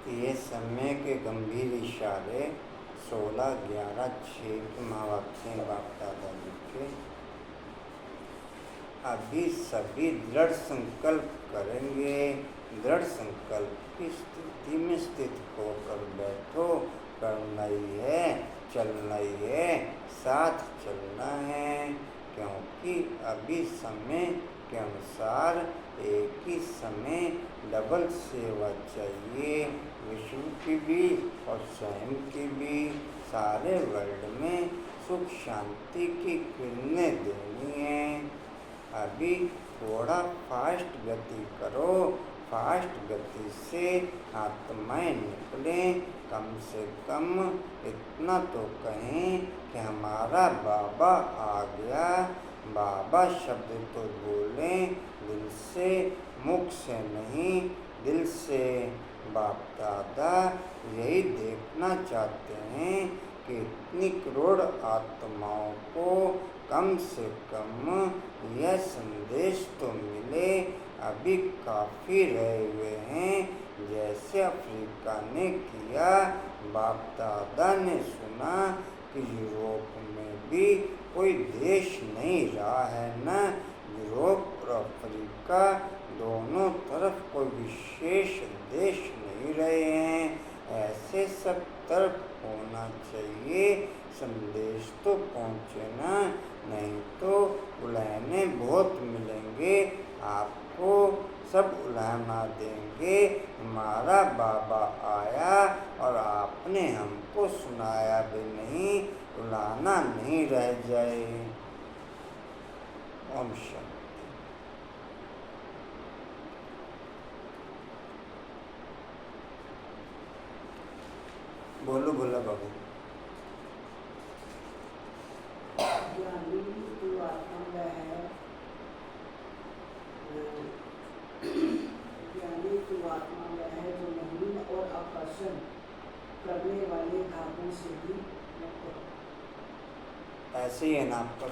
ये समय के गंभीर इशारे 16-11-6 महावाक्य बाप दादाजी के। अभी सभी दृढ़ संकल्प करेंगे। दृढ़ संकल्प की स्थिति में स्थित होकर बैठो। करना ही है, चलना ही है, साथ चलना है, क्योंकि अभी समय के अनुसार एक ही समय डबल सेवा चाहिए। विश्व की भी और स्वयं की भी। सारे वर्ल्ड में सुख शांति की किरणें देनी है। अभी थोड़ा फास्ट गति करो। फास्ट गति से आत्माएं निकलें। कम से कम इतना तो कहें कि हमारा बाबा आ गया। बाबा शब्द तो बोलें दिल से, मुख से नहीं, दिल से। बाप दादा यही देखना चाहते हैं कि इतनी करोड़ आत्माओं को कम से कम यह संदेश तो मिले। अभी काफ़ी रहे हुए हैं, जैसे अफ्रीका ने किया। बाप दादा ने सुना कि यूरोप में भी कोई देश नहीं रहा है ना। यूरोप और अफ्रीका दोनों तरफ कोई विशेष देश नहीं रहे हैं। ऐसे सब तरफ होना चाहिए। संदेश तो पहुँचे ना, नहीं तो उलहने बहुत मिलेंगे। आपको सब उलहना देंगे। हमारा बाबा आया और आपने हमको सुनाया भी नहीं, उलाहना नहीं रह जाए। ओम शांति। बोलो बोला बाबू। ज्ञानी तो आत्मा में है, ज्ञानी तो आत्मा में है जो मोहन और आकर्षण करने वाले धागों से भी मुक्त है। ऐसे ही है ना आपका।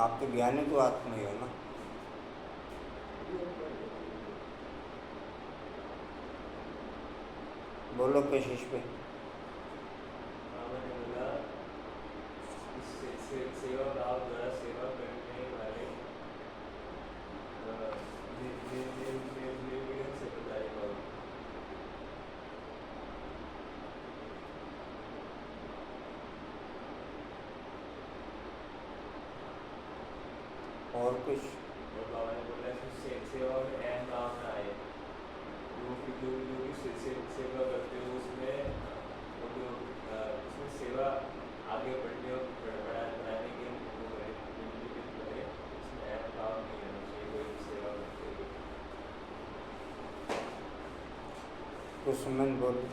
आप तो ज्ञानी तो आत्मा ही हो ना। बोलो कशिश पे। सेवा भाव द्वारा सेवा करने वाले से बताएगा। और कुछ और बाबा ने बोला सेवा में अहम भाव ना आए। जो सेवा करते हो उसमें उसमें सेवा आगे बढ़ने सुमन बोल।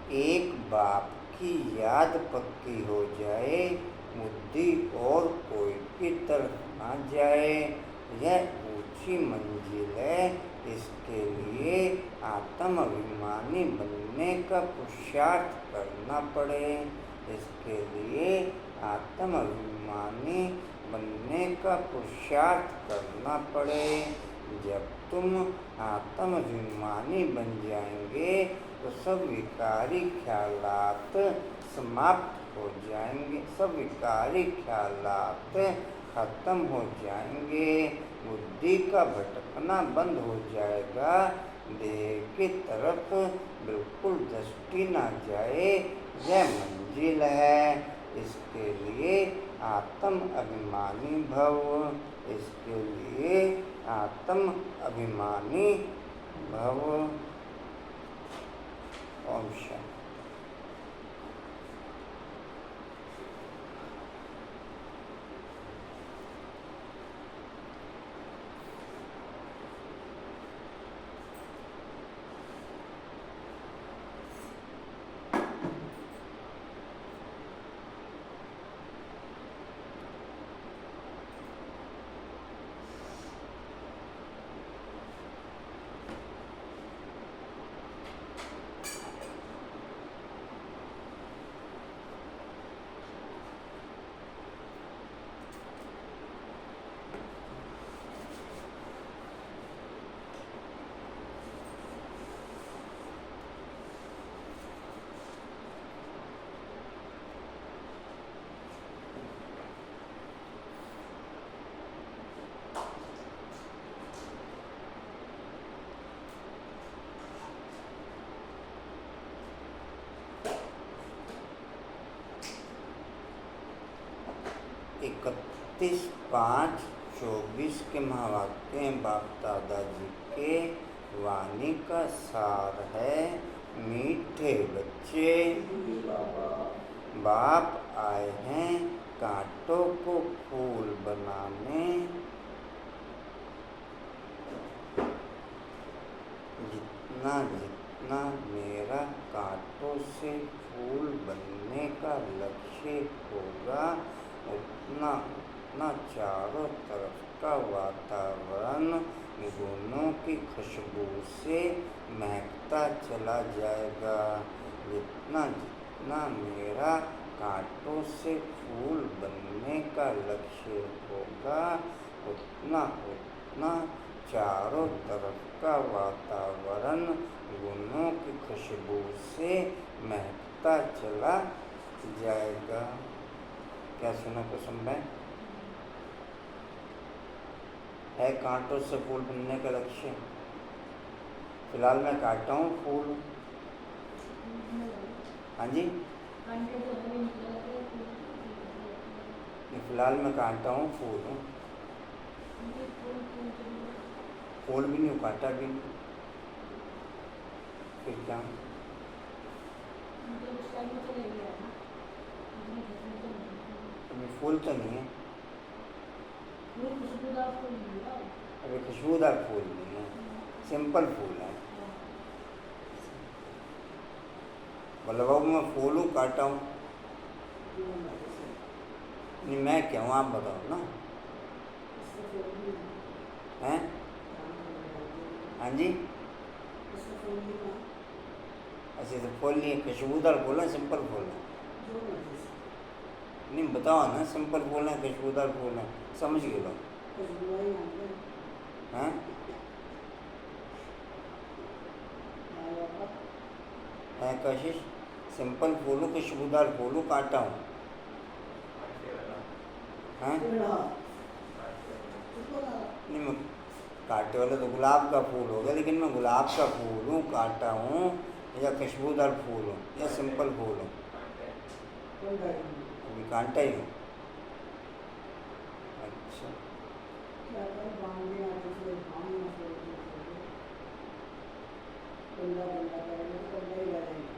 एक बाप की याद पक्की हो जाए, बुद्धि और कोई की तरफ ना जाए, यह ऊंची मंजिल है। इसके लिए आत्माभिमानी बनने का पुरुषार्थ करना पड़े। इसके लिए आत्माभिमानी बनने का पुरुषार्थ करना पड़े। जब तुम आत्माभिमानी बन जाएंगे तो सब विकारी ख्यालात समाप्त हो जाएंगे, सब विकारी ख्यालात खत्म हो जाएंगे, बुद्धि का भटकना बंद हो जाएगा, देह की तरफ बिल्कुल दृष्टि ना जाए, यह मंजिल है। इसके लिए आत्म अभिमानी भव, इसके लिए आत्म अभिमानी भव। ओम शांति। इकतीस 5-24 के महावाक्य बाप दादाजी के वाणी का सार है। मीठे बच्चे, बाप आए हैं कांटों को फूल बनाने। जितना जितना मेरा कांटों से फूल बनने का लक्ष्य होगा, उतना उतना चारों तरफ का वातावरण गुणों की खुशबू से महकता चला जाएगा। जितना जितना मेरा कांटों से फूल बनने का लक्ष्य होगा, उतना उतना चारों तरफ का वातावरण गुणों की खुशबू से महकता चला जाएगा। क्या सुना कुसुम भाई? है कांटों से फूल बनने का लक्ष्य। फिलहाल मैं काटता हूँ फूल। हाँ जी, फिलहाल मैं काटता हूँ फूल। फूल भी नहीं, काटा भी नहीं, फिर क्या? फूल तो नहीं है, अभी खुशबूदार फूल नहीं है, सिंपल फूल है। बोला बाबू मैं फूल हूँ, काटा हूँ। नहीं मैं क्या हूँ, आप बताओ ना। हैं? हाँ जी, ऐसे तो फूल नहीं है, खुशबूदार फूल है, सिंपल फूल है। नहीं बताओ ना, सिंपल फूल है, खुशबूदार फूल है, समझ गए लोग। हैं? है कशिश, सिंपल फूल हूँ, खुशबूदार फूल हूँ, काटा हूँ। हैं? नहीं, मैं कांटे वाला तो गुलाब का फूल हो गया, लेकिन मैं गुलाब का फूल हूँ, कांटा हूँ, या खुशबूदार फूल हूँ, या सिंपल फूल हूँ? कांटा है। अभी कांटा ही हूँ। अच्छा, क्या कर बांधने आते थे, बांधना शुरू कर दिया। कंधा कंधा करेंगे तो कंधा ही रहेगा।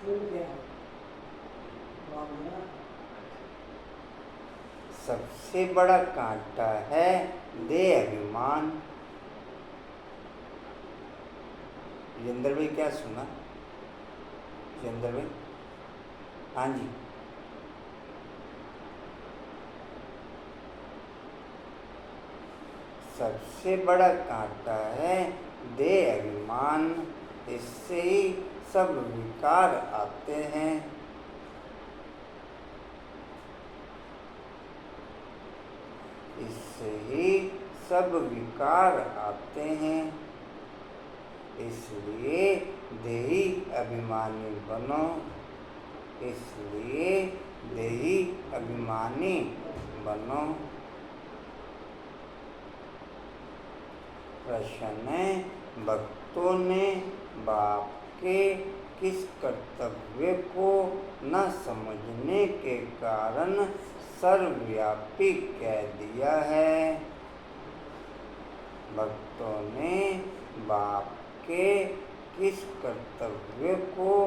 फूल क्या है? बांधना। सबसे बड़ा कांटा है दे अभिमान। जिंदर भाई क्या सुना? जिंदर भाई, हाँ जी, सबसे बड़ा कांटा है दे अभिमान, इससे ही सब विकार आते हैं। इससे ही सब विकार आते हैं। इसलिए देही अभिमानी बनो। इसलिए देही अभिमानी बनो। प्रश्न है, भक्तों ने बाप के किस कर्तव्य को न समझने के कारण सर्वव्यापी कह दिया है? भक्तों ने बाप के किस कर्तव्य को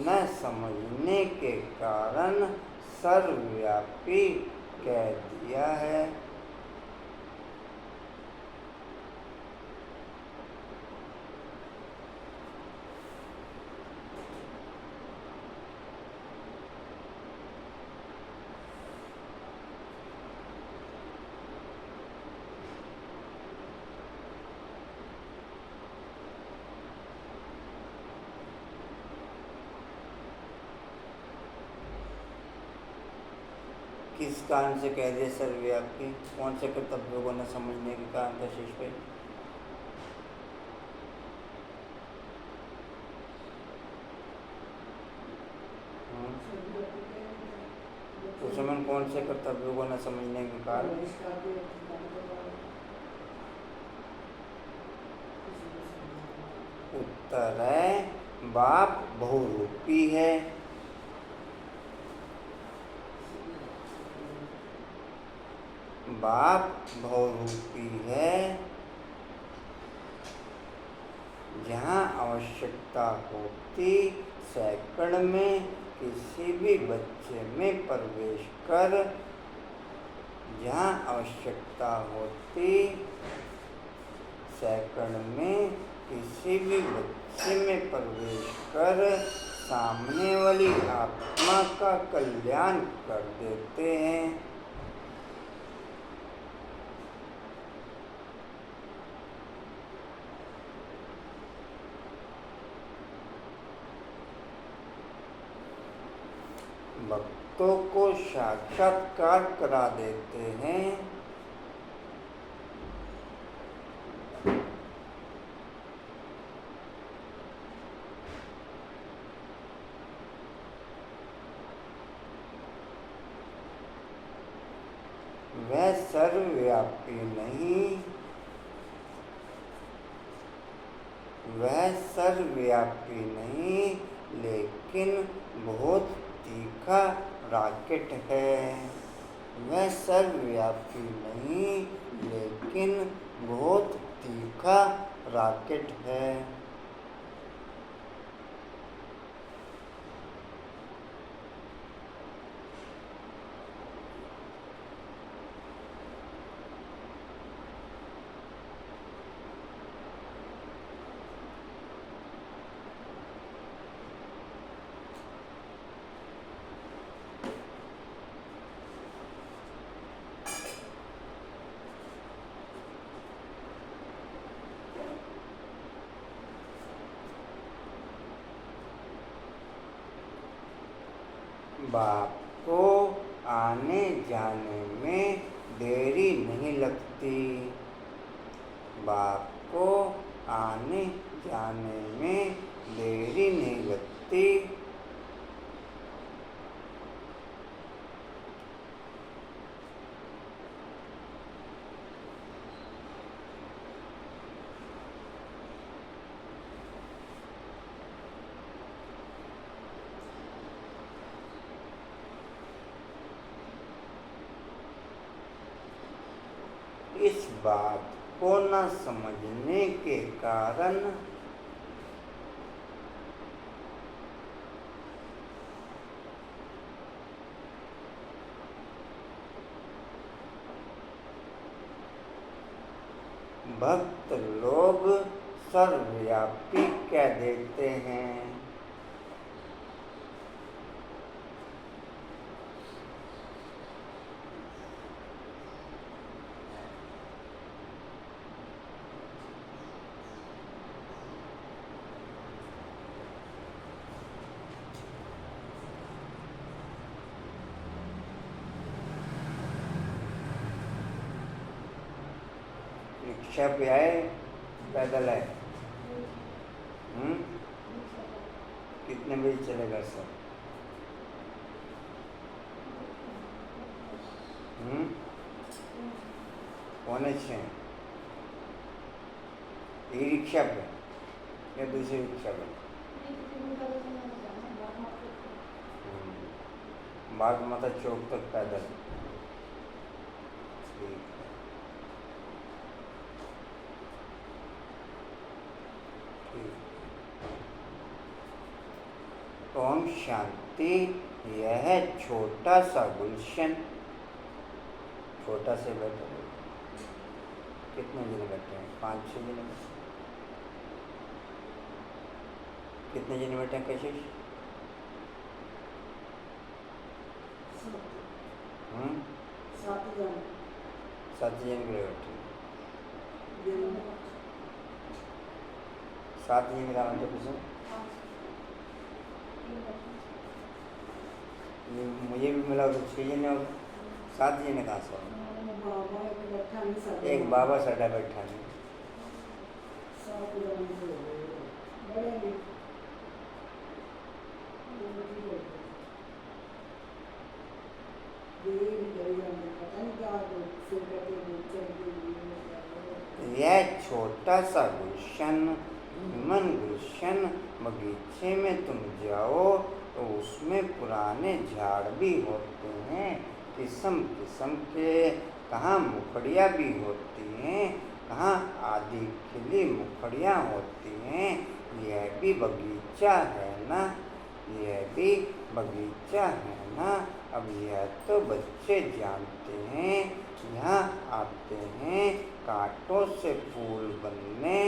न समझने के कारण सर्वव्यापी कह दिया है? किस कारण से कह दिया सर्वव्यापी? कौन से कर्तव्यों को न समझने के कारण था शेष भाई? तो समन कौन से कर्तव्यों को न समझने के कारण? उत्तर है, बाप बहुरूपी है। बाप बहुरूपी है। जहाँ आवश्यकता होती सैकड़ में किसी भी बच्चे में प्रवेश कर, जहाँ आवश्यकता होती सैकड़ में किसी भी बच्चे में प्रवेश कर सामने वाली आत्मा का कल्याण कर देते हैं। भक्तों को साक्षात्कार करा देते हैं। वह सर्वव्यापी नहीं, वह सर्वव्यापी नहीं, लेकिन बहुत तीखा रॉकेट है। वह सर्वव्यापी नहीं, लेकिन बहुत तीखा रॉकेट है। बाप को आने जाने में देरी नहीं लगती। बाप को आने जाने में देरी नहीं लगती। बात को न समझने के कारण भक्त लोग सर्वव्यापी कह देते हैं। रिक्शा पे आए, पैदल आए? कितने बजे चलेगा सब? पौने 6? ई रिक्शा पे या दूसरी रिक्शा पे? बाग माता चौक तक पैदल। ठीक है। ओम शांति। यह छोटा सा गुलशन, छोटा से बैठे, कितने जने बैठे हैं? 5-6 जने बैठे। कितने जने बैठे हैं कशिश? 7 जन के लिए बैठे। 7 जन का मतलब कुछ मुझे भी मिला तो 6 जने हो। 7 जने कहाँ से? एक बाबा साडा बैठा नहीं। यह छोटा सा गुलशन, मन गुलशन बगीचे में तुम जाओ तो उसमें पुराने झाड़ भी होते हैं, किस्म किस्म के। कहाँ मुखड़ियाँ भी होती हैं, कहाँ आधी खिली मुखड़ियाँ होती हैं। यह भी बगीचा है ना, यह भी बगीचा है ना। अब यह तो बच्चे जानते हैं। यहाँ आते हैं कांटों से फूल बनने।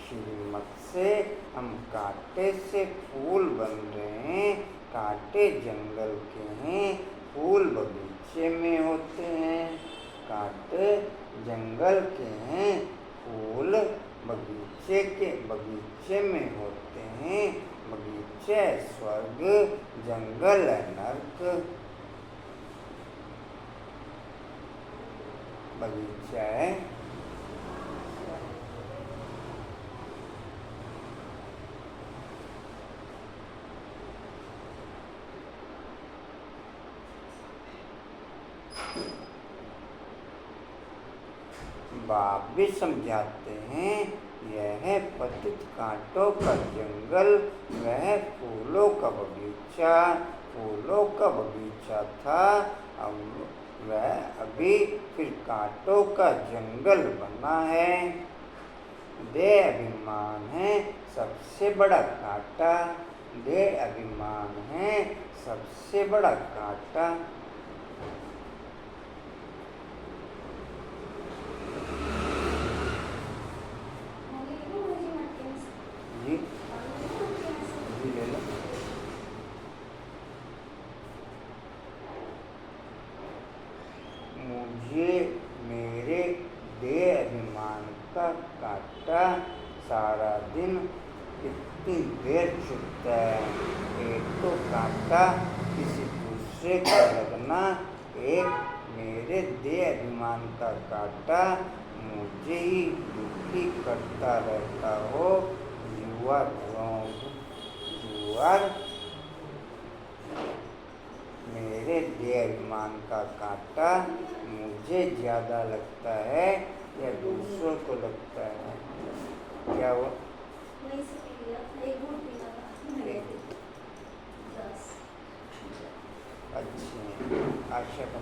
श्रीमत से हम कांटे से फूल बन रहे हैं। कांटे जंगल के हैं, फूल बगीचे में होते हैं। कांटे जंगल के हैं, फूल बगीचे में होते हैं। बगीचे स्वर्ग, जंगल नर्क। बगीचा है बाप भी समझाते हैं। यह है पतित कांटों का जंगल, वह फूलों का बगीचा। फूलों का बगीचा था, अब वह अभी फिर कांटों का जंगल बना है। देह अभिमान है सबसे बड़ा कांटा। देह अभिमान है सबसे बड़ा कांटा। जी जी ले लो। मुझे मेरे देह अभिमान का कांटा सारा दिन कितनी देर चुभता है। एक तो कांटा किसी दूसरे का लगना, एक मेरे देह अभिमान का कांटा मुझे ही दुखी करता रहता हो। You are wrong. You are मेरे देह अभिमान का कांटा मुझे ज़्यादा लगता है या दूसरों को लगता है? क्या वो अच्छी आशा का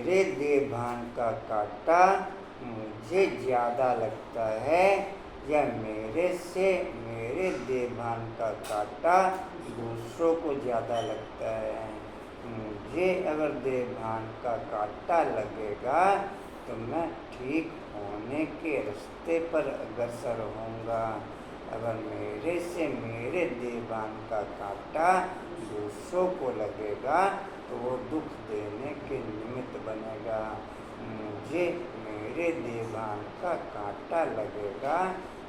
मेरे देभान का कांटा मुझे ज़्यादा लगता है या मेरे देभान का कांटा दूसरों को ज़्यादा लगता है। मुझे अगर देभान का कांटा लगेगा तो मैं ठीक होने के रास्ते पर अग्रसर होऊंगा। अगर मेरे देभान का कांटा दूसरों को लगेगा तो वो दुख देने के निमित्त बनेगा। मुझे मेरे देभान का कांटा लगेगा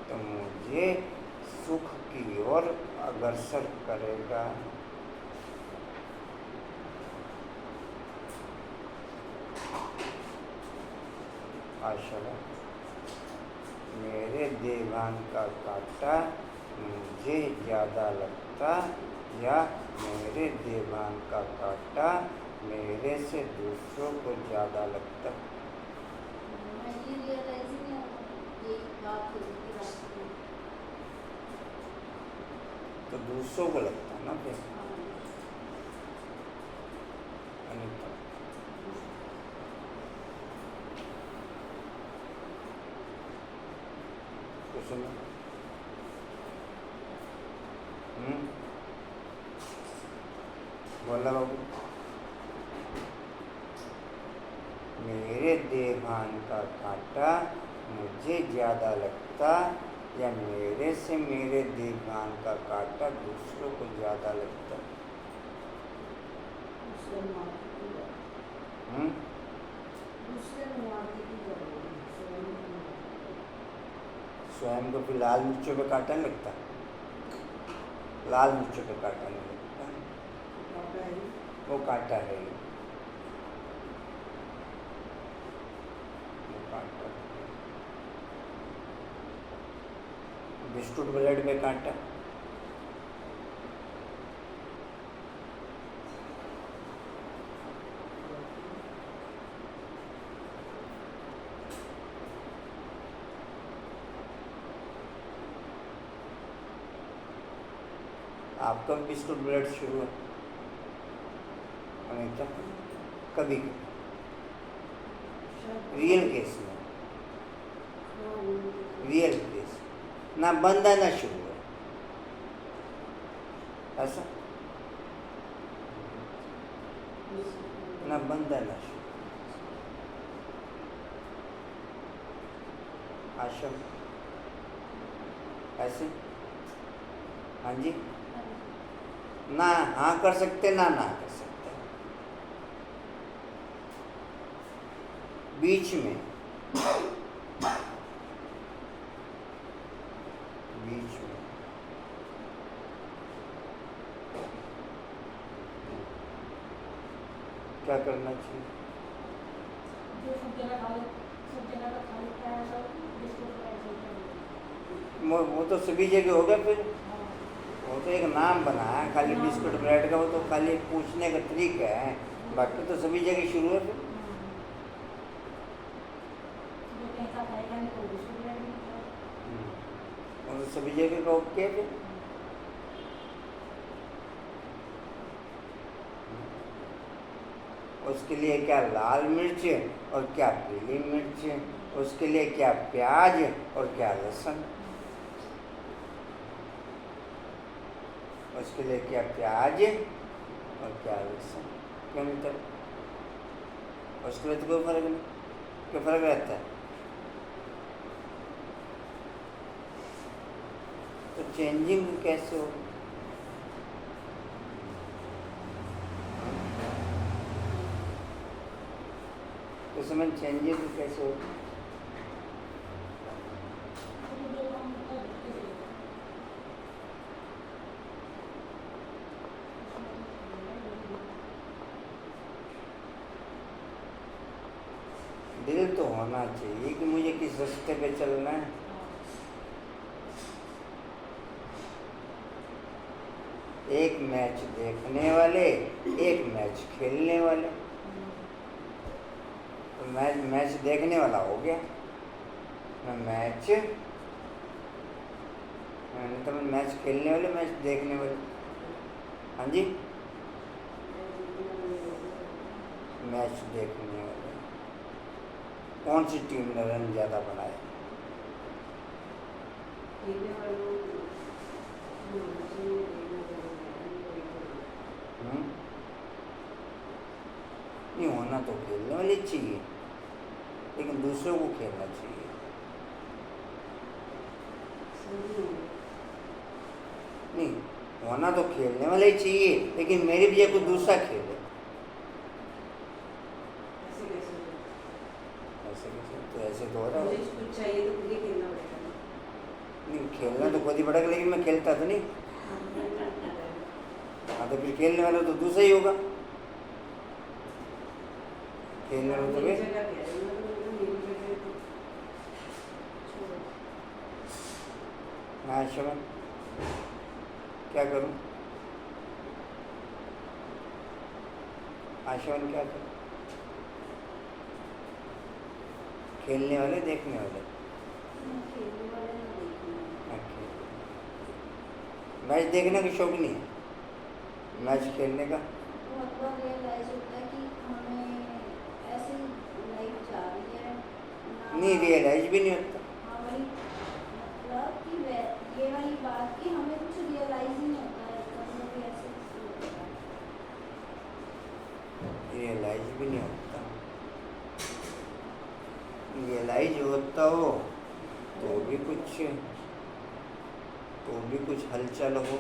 तो मुझे सुख की ओर अग्रसर करेगा। आशा मेरे देभान का कांटा मुझे ज़्यादा लगता या मेरे देभान का कांटा मेरे से दूसरों को ज़्यादा लगता। तो दूसरों को लगता ना फिर। अनिता तो सुनो। बोला बाबू। मेरे देभान का कांटा मुझे ज़्यादा लगता या मेरे देभान का कांटा दूसरों को ज़्यादा लगता। स्वयं को फिर लाल मिर्चों पे कांटा नहीं लगता। लाल मिर्चों पे कांटा नहीं लगता, वो कांटा है। वो कांटा बिस्कुट ब्रेड में कांटा। आपका बिस्कुट ब्रेड शुरू है अनिता? कभी रियल केस में, रियल केस ना बंदा ना शुरू है ऐसा, ना बंदा ना शुरू। आशा ऐसे। हाँ जी, ना हाँ कर सकते ना ना कर सकते, बीच में क्या करना चाहिए? वो तो सभी जगह हो गया फिर। वो तो एक नाम बना है खाली बिस्कुट ब्रेड का, वो तो खाली पूछने का तरीका है, बाकी तो सभी जगह शुरू है फिर। वो तो सभी जगह का ओके फिर। उसके लिए क्या लाल मिर्च और क्या पीली मिर्च, उसके लिए क्या प्याज और क्या लहसुन, उसके लिए क्या प्याज और क्या लहसुन। क्यों नहीं था? उसके लिए तो कोई फर्क नहीं, क्या फर्क रहता है? तो चेंजिंग कैसे हो? तो समझ चेंजिंग कैसे हो? दिल तो होना चाहिए कि मुझे किस रास्ते पे चलना है। एक मैच देखने वाले, एक मैच खेलने वाले। तो मैच देखने वाला हो गया, मैच तो मैच खेलने वाले, मैच देखने वाले। हाँ जी, मैच देखने वाले। कौन सी टीम ने रन ज़्यादा बनाए? खेलने वालों को नहीं होना तो खेलने वाले चाहिए, लेकिन दूसरों को खेलना चाहिए। नहीं होना तो खेलने वाले ही चाहिए, लेकिन मेरी भी कोई दूसरा खेले। ऐसे कैसे? तो ऐसे तो हो रहा है। कुछ चाहिए तो खुद ही खेलना पड़ेगा। नहीं खेलना तो खुद ही पड़ेगा, लेकिन मैं खेलता तो नहीं। हाँ तो फिर खेलने वाला तो दूसरा ही होगा। खेलने वाला तो हाँ शमन क्या करूं? आशवन क्या करूं? खेलने वाले देखने वाले? अच्छा मैच देखने का शौक नहीं है, मैच खेलने का? नहीं रियलाइज भी नहीं होता। रियलाइज भी नहीं होता। रियलाइज होता हो तो भी कुछ हलचल हो।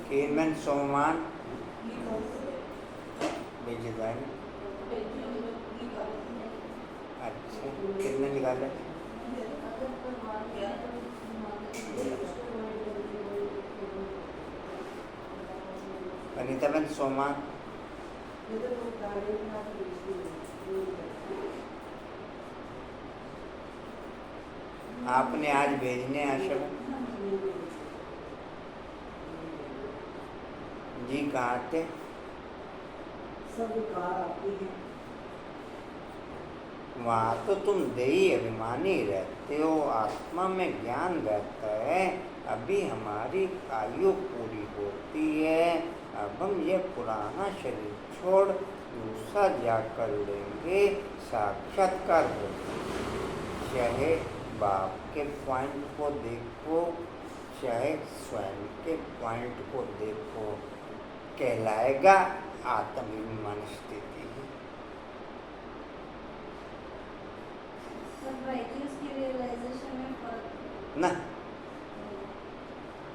केनमैन सोमान बेजदार। अच्छा कितने निकाले? अनीताबेन सोमान आपने आज भेजने आशा जी कहाँ थे? वहाँ तो तुम देही अभिमानी रहते हो, आत्मा में ज्ञान रहता है। अभी हमारी आयु पूरी होती है, अब हम ये पुराना शरीर छोड़ दूसरा जाकर लेंगे, साक्षात्कार होगा। चाहे बाप के पॉइंट को देखो, चाहे स्वयं के पॉइंट को देखो, कहलाएगा आत्माभिमान स्थिति। ना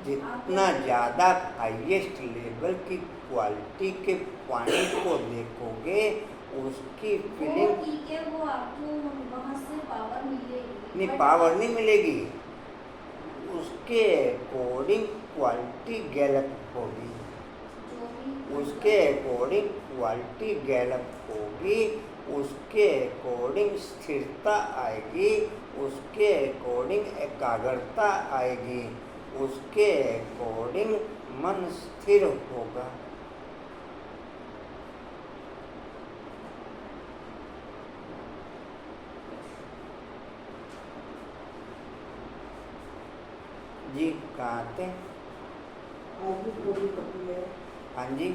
जितना ज़्यादा हाईएस्ट लेवल की क्वालिटी के पॉइंट को देखोगे, उसकी फीलिंग वो आपको वहाँ से पावर मिलेगी। नहीं पावर नहीं मिलेगी, उसके अकॉर्डिंग क्वालिटी गैलप होगी। उसके अकॉर्डिंग क्वालिटी गैलप होगी, उसके अकॉर्डिंग स्थिरता आएगी, उसके अकॉर्डिंग एकाग्रता आएगी, उसके अकॉर्डिंग मन स्थिर होगा। जी कहाँ थे? हाँ जी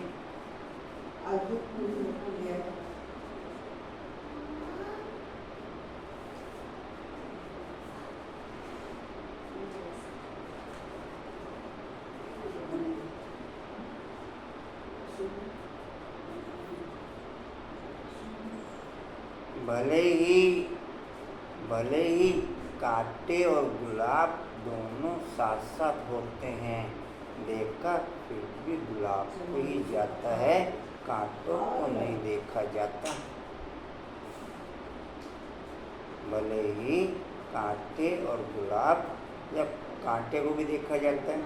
भले ही कांटे और गुलाब दोनों साथ साथ होते हैं, देखा फिर भी गुलाब को ही जाता है, कांटों को नहीं देखा जाता। भले ही कांटे और गुलाब या कांटे को भी देखा जाता है।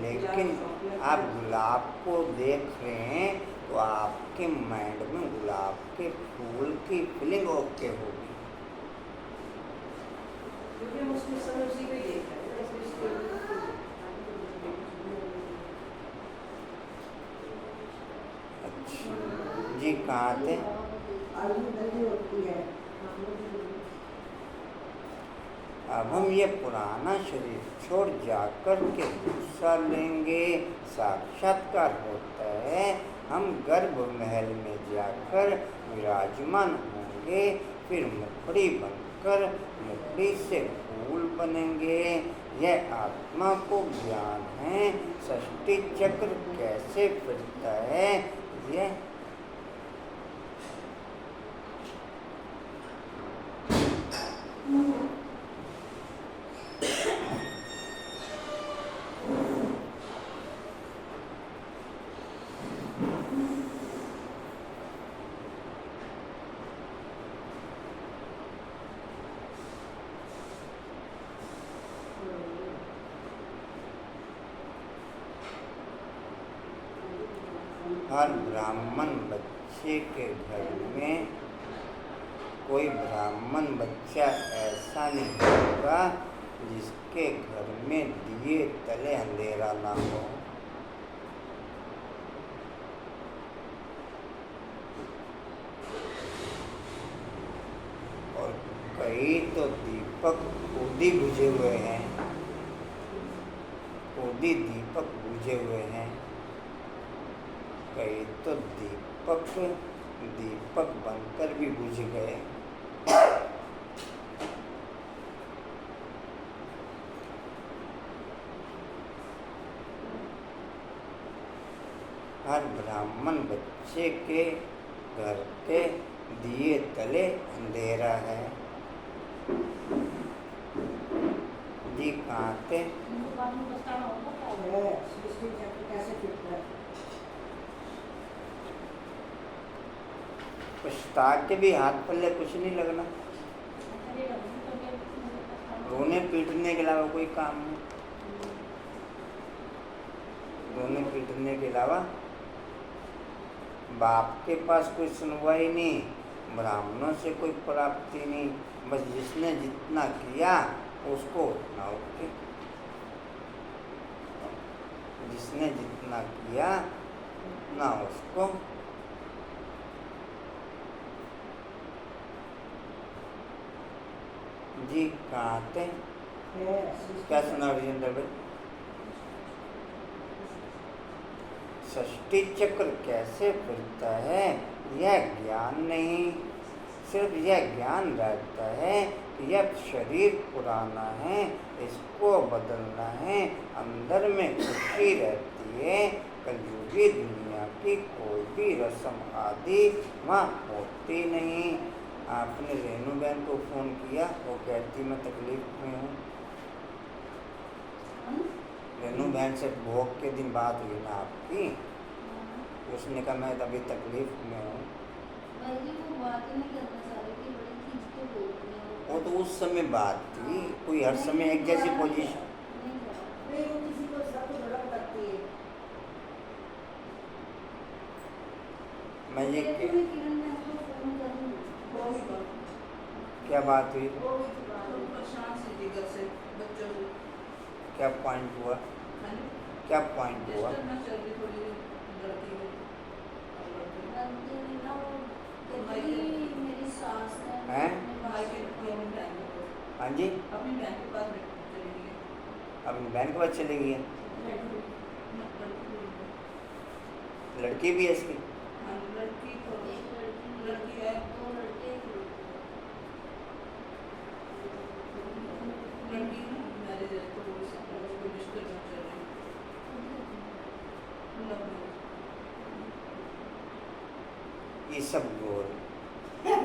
लेकिन आप गुलाब को देख रहे हैं तो तो आपके माइंड में गुलाब के फूल की फीलिंग ओके होगी। क्योंकि हम उसके समय उसी को ही देख रहे हैं, इसलिए उसके अच्छा जी, कहाँ थे? आलू दही होती है। अब हम ये पुराना शरीर छोड़ जाकर के दूसरा लेंगे। साक्षात्कार होता है, हम गर्भ महल में जाकर विराजमान होंगे, फिर मुखड़ी बनकर मुखड़ी से फूल बनेंगे। यह आत्मा को ज्ञान है, षष्ठी चक्र कैसे फिरता है। यह हर ब्राह्मण बच्चे के घर में कोई ब्राह्मण बच्चा ऐसा नहीं होगा जिसके घर में दिए तले अंधेरा ना हो। और कई तो दीपक खुद ही बुझे हुए हैं, खुद ही दीपक बुझे हुए हैं। कई तो दीपक बनकर भी बुझ गए। हर ब्राह्मण बच्चे के घर के दिए तले अंधेरा है। जी, कहाँ थे? सृष्टि चक्र कैसे फिरता है। पछता के भी हाथ पल्ले कुछ नहीं लगना। रोने पीटने के अलावा कोई काम नहीं। रोने पीटने के अलावा बाप के पास कोई सुनवाई नहीं, ब्राह्मणों से कोई प्राप्ति नहीं। बस जिसने जितना किया उसको उतना ओके। जिसने जितना किया उतना उसको। जी, कहाँ थे? क्या सुना विजेंद्र भाई? षष्ठी चक्र कैसे फिरता है, यह ज्ञान नहीं। सिर्फ यह ज्ञान रहता है कि यह शरीर पुराना है, इसको बदलना है। अंदर में खुशी रहती है। कलयुगी दुनिया की कोई भी रस्म आदि वहाँ होती नहीं। आपने रेनू बहन को फ़ोन किया, वो कहती मैं तकलीफ में हूँ। रेनू बहन से भोग के दिन बात हुई ना आपकी, उसने कहा मैं अभी तकलीफ में हूँ। वो तो उस समय बात थी, कोई हर समय एक जैसी पोजीशन। मैं ये क्या बात हुई? क्या पॉइंट हुआ? क्या पॉइंट हुआ? हैं? हाँ जी, अपनी बहन के पास चली गई। अपनी बहन के पास चली गई है। लड़की भी है इसकी? लड़की है, लड़की मैरिज है तो उसको रिश्ते में चल रही ये सब गोल है।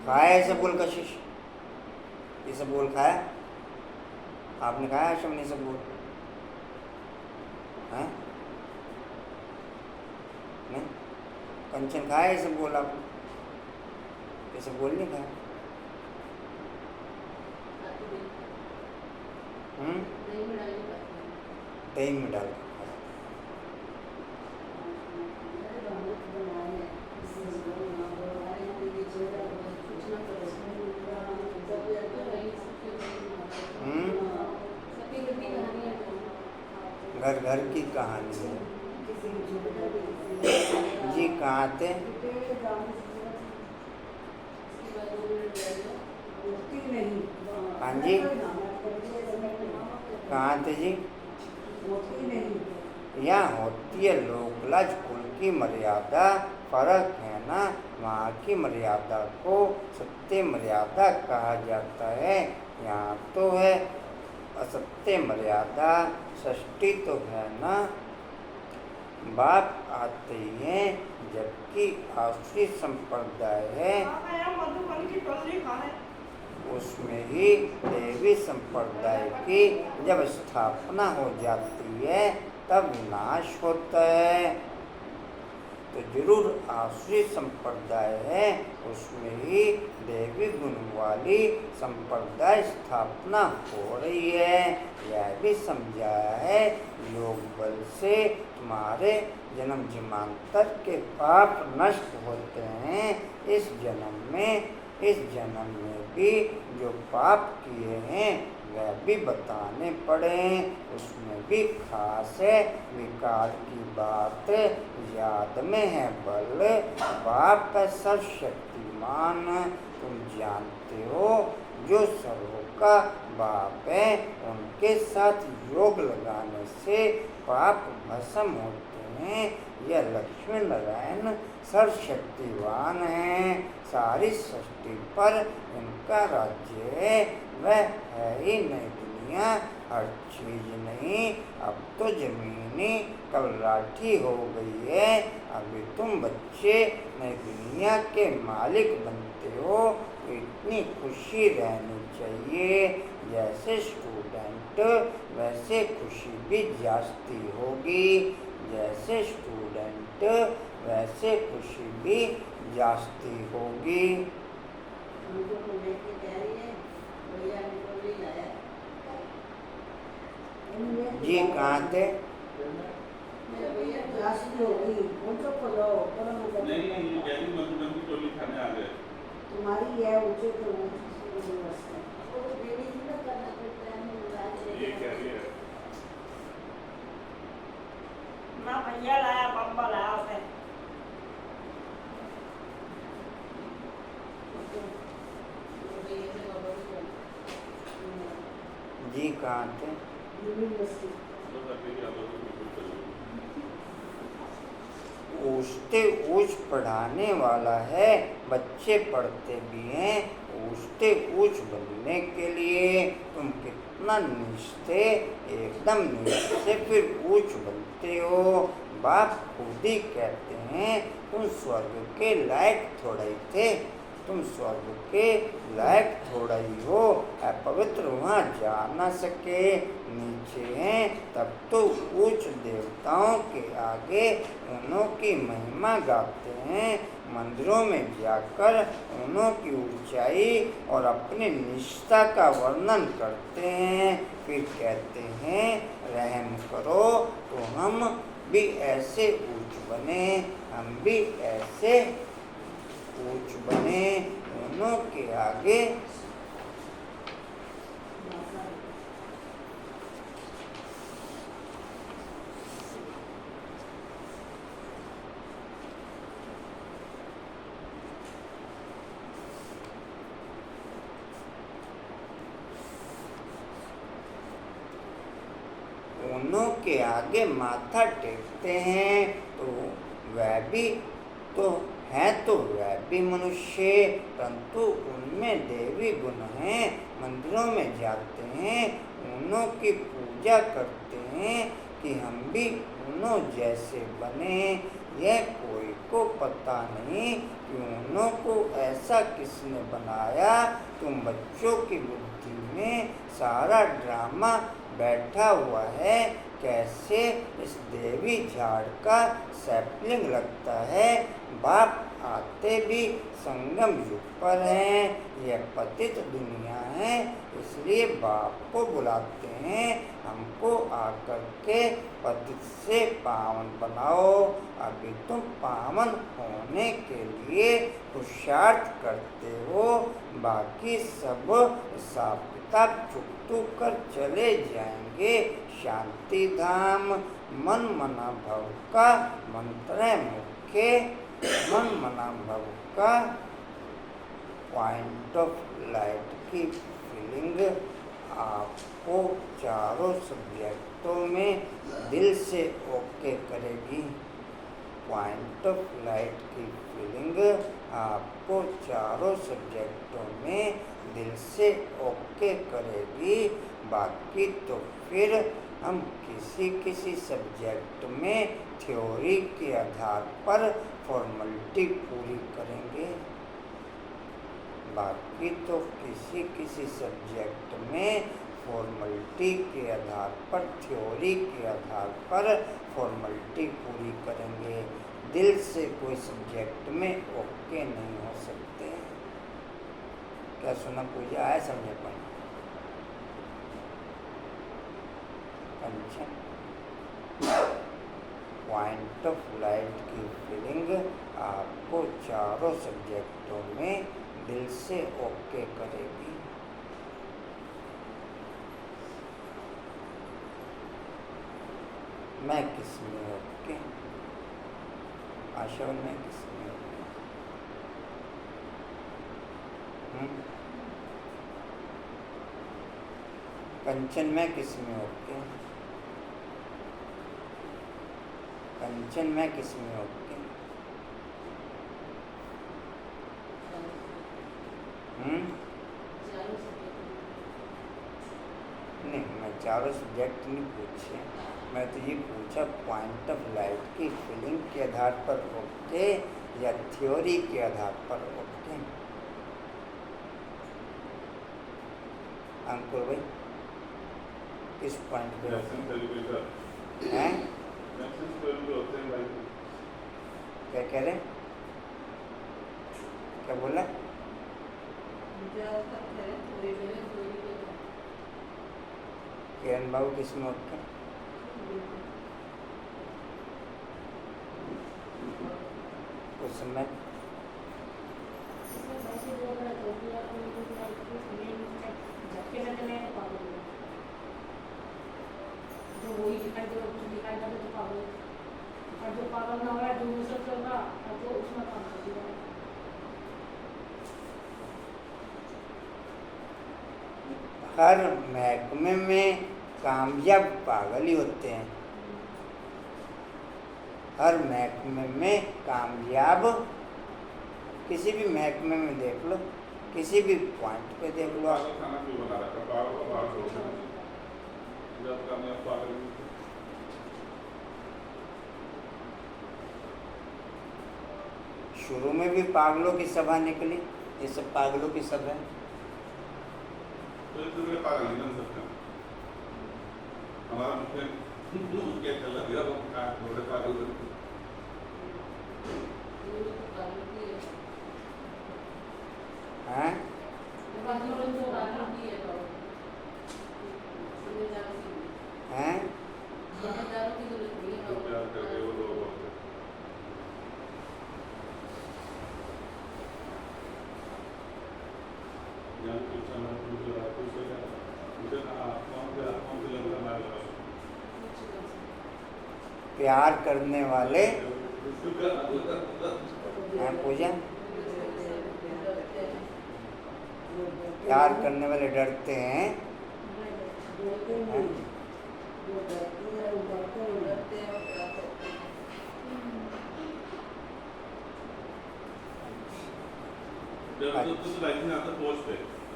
खाया है सब गोल कशिश? ये सब गोल खाया? आपने खाया है सब गोल? हैं? नहीं? कंचन खाया है सब गोल आपने? ये सब गोल नहीं खाया? दही में डाल के खाया। घर घर की कहानी है। किसी की झूठ जी कहाँ थे? होती नहीं। हाँ जी। कहाँ थे जी? होती नहीं। यहाँ होती है लोकलाज कुल की मर्यादा, फर्क है ना। वहाँ की मर्यादा को सत्य मर्यादा कहा जाता है, यहाँ तो है असत्य मर्यादा। षष्ठी तो है ना। बाप आते हैं, जबकि आसुरी संप्रदाय है उसमें ही देवी संप्रदाय की जब स्थापना हो जाती है तब विनाश होता है। तो जरूर आसुरी संप्रदाय है उसमें ही देवी गुण वाली संप्रदाय स्थापना हो रही है। यह भी समझाया है योग बल से तुम्हारे जन्म जन्मांतर के पाप नष्ट होते हैं। इस जन्म में भी जो पाप किए हैं वह भी बताने पड़े। उसमें भी खास है विकार की बात याद में है बल। बाप है सर्वशक्तिमान, तुम जानते हो जो सर्वों का बाप है उनके साथ योग लगाने से पाप भस्म होते हैं। यह लक्ष्मी नारायण सर्वशक्तिवान है, सारी सृष्टि पर इनका राज्य है। वह है ही नहीं दुनिया, हर चीज नहीं। अब तो जमीनी कल लाठी हो गई है। अभी तुम बच्चे नई दुनिया के मालिक बनते हो तो इतनी खुशी रहनी चाहिए। जैसे स्टूडेंट वैसे खुशी भी जास्ती होगी। जैसे स्टूडेंट वैसे खुशी भी जास्ती होगी। जी कहाँ थे? तुम्हारी है ऊंचे तो ना भैया लाया बम्बा लाया उसने। जी कहाँ थे? ऊँचते ऊँच पढ़ाने वाला है, बच्चे पढ़ते भी हैं ऊँचते ऊँच बनने के लिए। तुम कितना नीच थे, एकदम नीच से फिर ऊँच बनते हो। बाप खुद ही कहते हैं तुम स्वर्ग के लायक थोड़ा ही थे, तुम स्वर्ग के लायक थोड़ा ही हो। अपवित्र वहाँ जा न सके, नीचे हैं तब तो उच्च देवताओं के आगे उन्हों की महिमा गाते हैं। मंदिरों में जाकर उन्हों की ऊंचाई और अपनी निष्ठा का वर्णन करते हैं। फिर कहते हैं रहम करो तो हम भी ऐसे ऊंच बने, हम भी ऐसे ऊंच बने। उन्हों के आगे उन्हों के आगे माथा टेकते हैं तो वह भी तो है, तो वह भी मनुष्य, परंतु उनमें देवी गुण हैं। मंदिरों में जाते हैं, उन्हों की पूजा करते हैं कि हम भी उन्हों जैसे बने। यह कोई को पता नहीं कि उन्हों को ऐसा किसने बनाया। तुम बच्चों की बुद्धि में सारा ड्रामा बैठा हुआ है। कैसे इस देवी झाड़ का सैपलिंग लगता है। बाप आते भी संगम युग पर हैं। यह पतित दुनिया है, इसलिए बाप को बुलाते हैं, हमको आकर के पतित से पावन बनाओ। अभी तुम पावन होने के लिए पुरुषार्थ करते हो, बाकी सब हिसाब किताब चुकतू कर चले जाएंगे। शांति धाम मन मना भव का मंत्र है मुख्य। मन मना भव का पॉइंट ऑफ लाइट की फीलिंग आपको चारों सब्जेक्टों में दिल से ओके करेगी। पॉइंट ऑफ लाइट की फीलिंग आपको चारों सब्जेक्टों में दिल से ओके करेगी। बाकी तो फिर हम किसी सब्जेक्ट में थ्योरी के आधार पर फॉर्मेलिटी पूरी करेंगे। बाकी तो किसी सब्जेक्ट में फॉर्मेलिटी के आधार पर, थ्योरी के आधार पर फॉर्मेलिटी पूरी करेंगे। दिल से कोई सब्जेक्ट में ओके नहीं हो सकते। क्या सुना पूजा आया समझे पर? अच्छा, पॉइंट ऑफ लाइट की फीलिंग आपको चारों सब्जेक्टों में दिल से ओके करेगी। मैं किसमें ओके? आशा में किसमें ओके? कंचन में किसमें ओके? कंचन में किसमें ओके? नहीं, मैं चारों सब्जेक्ट नहीं पूछे, मैं तो ये पूछा पॉइंट ऑफ लाइट की फीलिंग के आधार पर ओके या थ्योरी के आधार पर ओके। अंकुर भाई किस पॉइंट पे हैं? क्या कह रहे? क्या बोला? किरण बाबू किसमें ओके? उस समय वही दिखाई दे दिखाई दे तो पागल, और जो पागल ना हो रहा है, जो दूसरा चल रहा है, तो उसमें काम कर दिया। हर महकमे में कामयाब पागल ही होते हैं। हर महकमे में कामयाब, किसी भी महकमे में देख लो, किसी भी पॉइंट पे देख लो आप। शुरू में भी पागलों की सभा निकली, ये सब पागलों की सभा है। तो पागल नहीं बन सकते हमारा मुख्य क्या चल रहा है, हम पागल हैं? हैं? प्यार करने वाले हैं पूजा, प्यार करने वाले डरते हैं।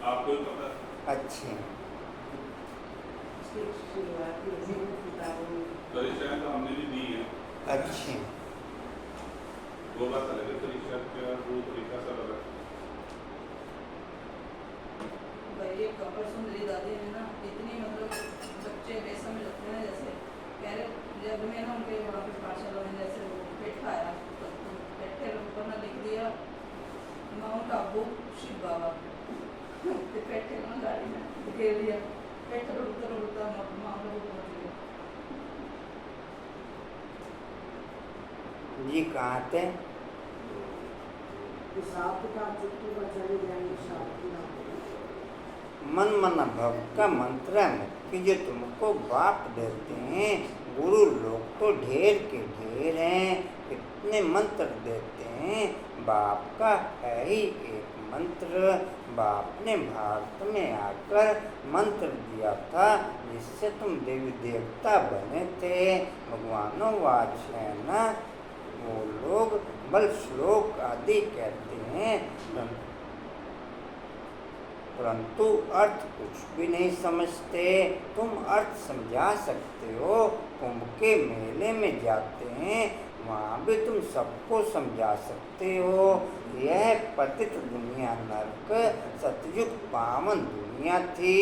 आपको पता? अच्छे परीक्षाएं तो हमने भी दी है। अच्छे वो बात अलग है, परीक्षा का वो तरीका सा अलग भाई एक परसों मेरी दादी ने ना इतनी मतलब बच्चे वैसा में लगते हैं जैसे कह रहे, जब मैं ना उनके वहाँ पे पाठशाला में जैसे वो पेट खाया, पेट बैठे ऊपर ना लिख दिया माउंट आबू शिव बाबा ते बैठे ना गाड़ी में घेर लिया बैठे रुकता माउंट आबू पहुंच गया। जी कहाँ थे? हिसाब किताब चुटकी पर चले जाएंगे हिसाब किताब मन मन भव का मंत्र है कि जो तुमको बाप देते हैं। गुरु लोग तो ढेर के ढेर हैं, कितने मंत्र देते हैं। बाप का है ही एक मंत्र। बाप ने भारत में आकर मंत्र दिया था जिससे तुम देवी देवता बने थे। भगवानों वाच है ना, वो लोग बल श्लोक आदि कहते हैं परंतु अर्थ कुछ भी नहीं समझते। तुम अर्थ समझा सकते हो। कुंभ के मेले में जाते हैं, वहाँ भी तुम सबको समझा सकते हो। यह पतित दुनिया नरक सतयुग पावन दुनिया थी,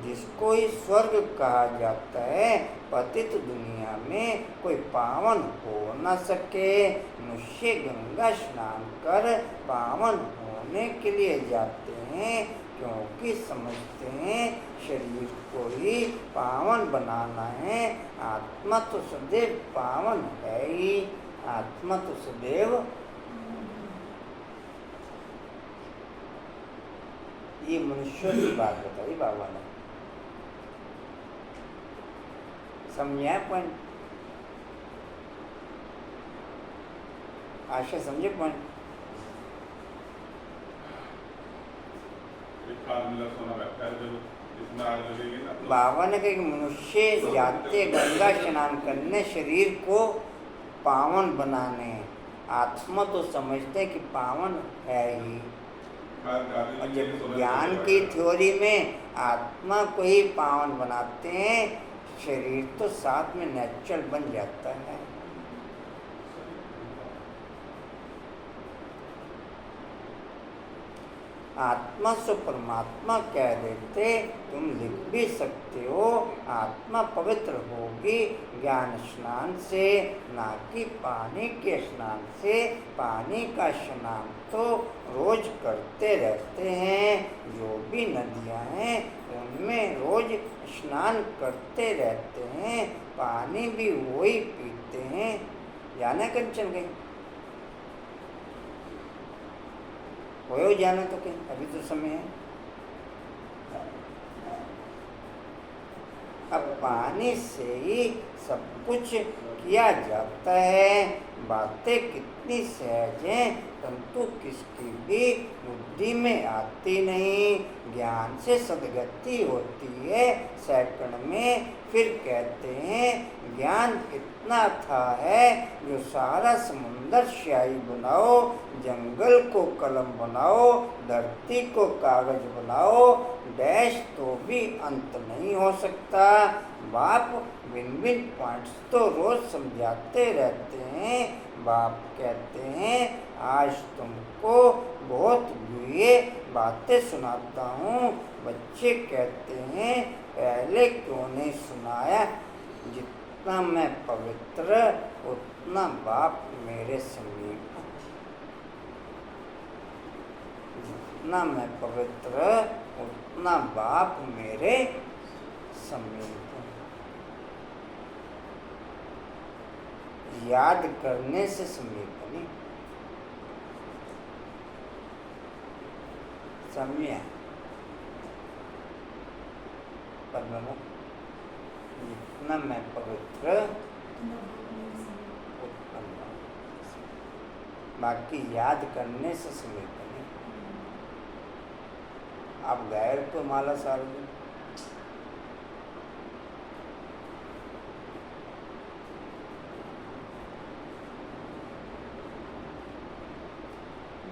जिसको ही स्वर्ग कहा जाता है। पतित दुनिया में कोई पावन हो न सके। मनुष्य गंगा स्नान कर पावन होने के लिए जाते हैं, क्योंकि समझते हैं शरीर को ही पावन बनाना है। आत्मा तो सदैव पावन है ही। आत्मा तो सदैव ये मनुष्यों की बात बताई बाबा ने। समझे पॉइंट? आशा समझे पॉइंट? बाबा ने कहा कि मनुष्य जाते गंगा स्नान करने शरीर को पावन बनाने। आत्मा तो समझते हैं कि पावन है ही। और जब ज्ञान की थ्योरी में आत्मा को ही पावन बनाते हैं, शरीर तो साथ में नेचुरल बन जाता है। आत्मा से परमात्मा कह देते, तुम लिख भी सकते हो। आत्मा पवित्र होगी ज्ञान स्नान से, ना कि पानी के स्नान से। पानी का स्नान तो रोज करते रहते हैं। जो भी नदियाँ हैं उनमें रोज स्नान करते रहते हैं। पानी भी वही पीते हैं। जाना कंचन गई हो जाना तो कहीं अभी तो समय है। अब पानी से ही सब कुछ किया जाता है। बातें कितनी सहज हैं, परंतु किसकी भी बुद्धि में आती नहीं। ज्ञान से सदगति होती है सेकंड में। फिर कहते हैं ज्ञान इतना था है जो सारा समुंदर स्याही बनाओ, जंगल को कलम बनाओ, धरती को कागज बनाओ, डैश तो भी अंत नहीं हो सकता। बाप भिन्न भिन्न पॉइंट्स तो रोज समझाते रहते हैं। बाप कहते हैं आज तुमको बहुत ये बातें सुनाता हूँ। बच्चे कहते हैं पहले क्यों नहीं सुनाया? जितना मैं पवित्र उतना बाप मेरे समीप। जितना मैं पवित्र उतना बाप मेरे समीप। याद करने से समीप नहीं। समझे? जितना मैं पवित्र उतना बाकी याद करने से समीप नहीं। आप गैर को माला साल में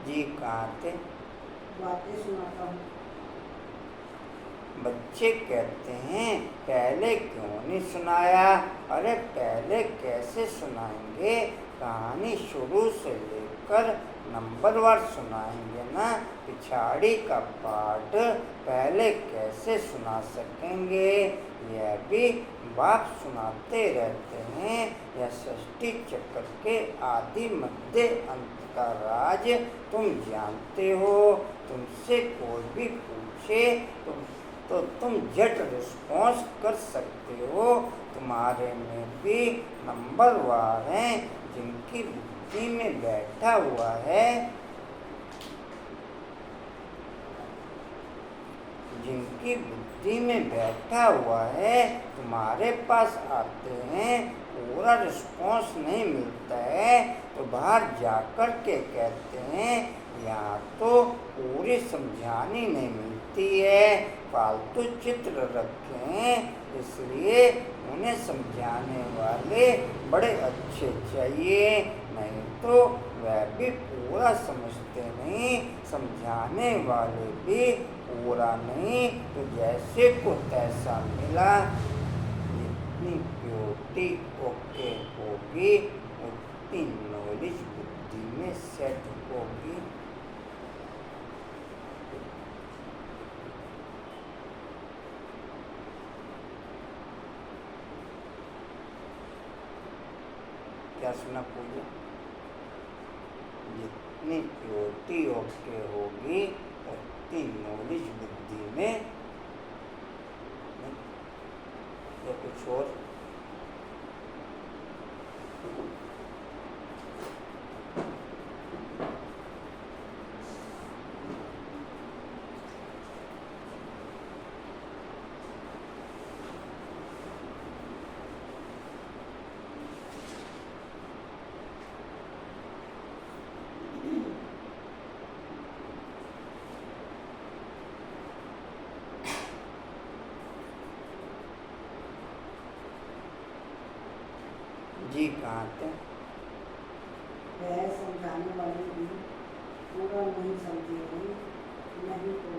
जी कहाँ थे? बातें सुनाता हूँ। बच्चे कहते हैं पहले क्यों नहीं सुनाया? अरे पहले कैसे सुनाएंगे? कहानी शुरू से लेकर नंबरवार सुनाएंगे ना, पिछाड़ी का पाठ पहले कैसे सुना सकेंगे? यह भी बाप सुनाते रहते हैं। यह षष्ठी चक्र के आदि मध्य अंत का राज तुम जानते हो। तुमसे कोई भी पूछे तो तुम झट रिस्पॉन्स कर सकते हो। तुम्हारे में भी नंबरवार हैं जिनकी बुद्धि में बैठा हुआ है, जिनकी बुद्धि में बैठा हुआ है, तुम्हारे पास आते हैं, पूरा रिस्पॉन्स नहीं मिलता है तो बाहर जाकर के कहते हैं यहाँ तो पूरी समझानी नहीं मिलती है, फालतू चित्र रखे हैं, इसलिए उन्हें समझाने वाले बड़े अच्छे चाहिए, नहीं तो वह भी पूरा समझते नहीं, समझाने वाले भी पूरा नहीं, तो जैसे को तैसा मिला। जितनी प्योरिटी ओके होगी उतनी नॉलेज बुद्धि में सेट होगी। क्या सुना पूजा? जितनी प्योरिटी ओके होगी उतनी नॉलेज बुद्धि में, या कुछ और? जी कहाँ थे? वह समझाने वाले भी पूरा नहीं समझेंगे, नहीं तो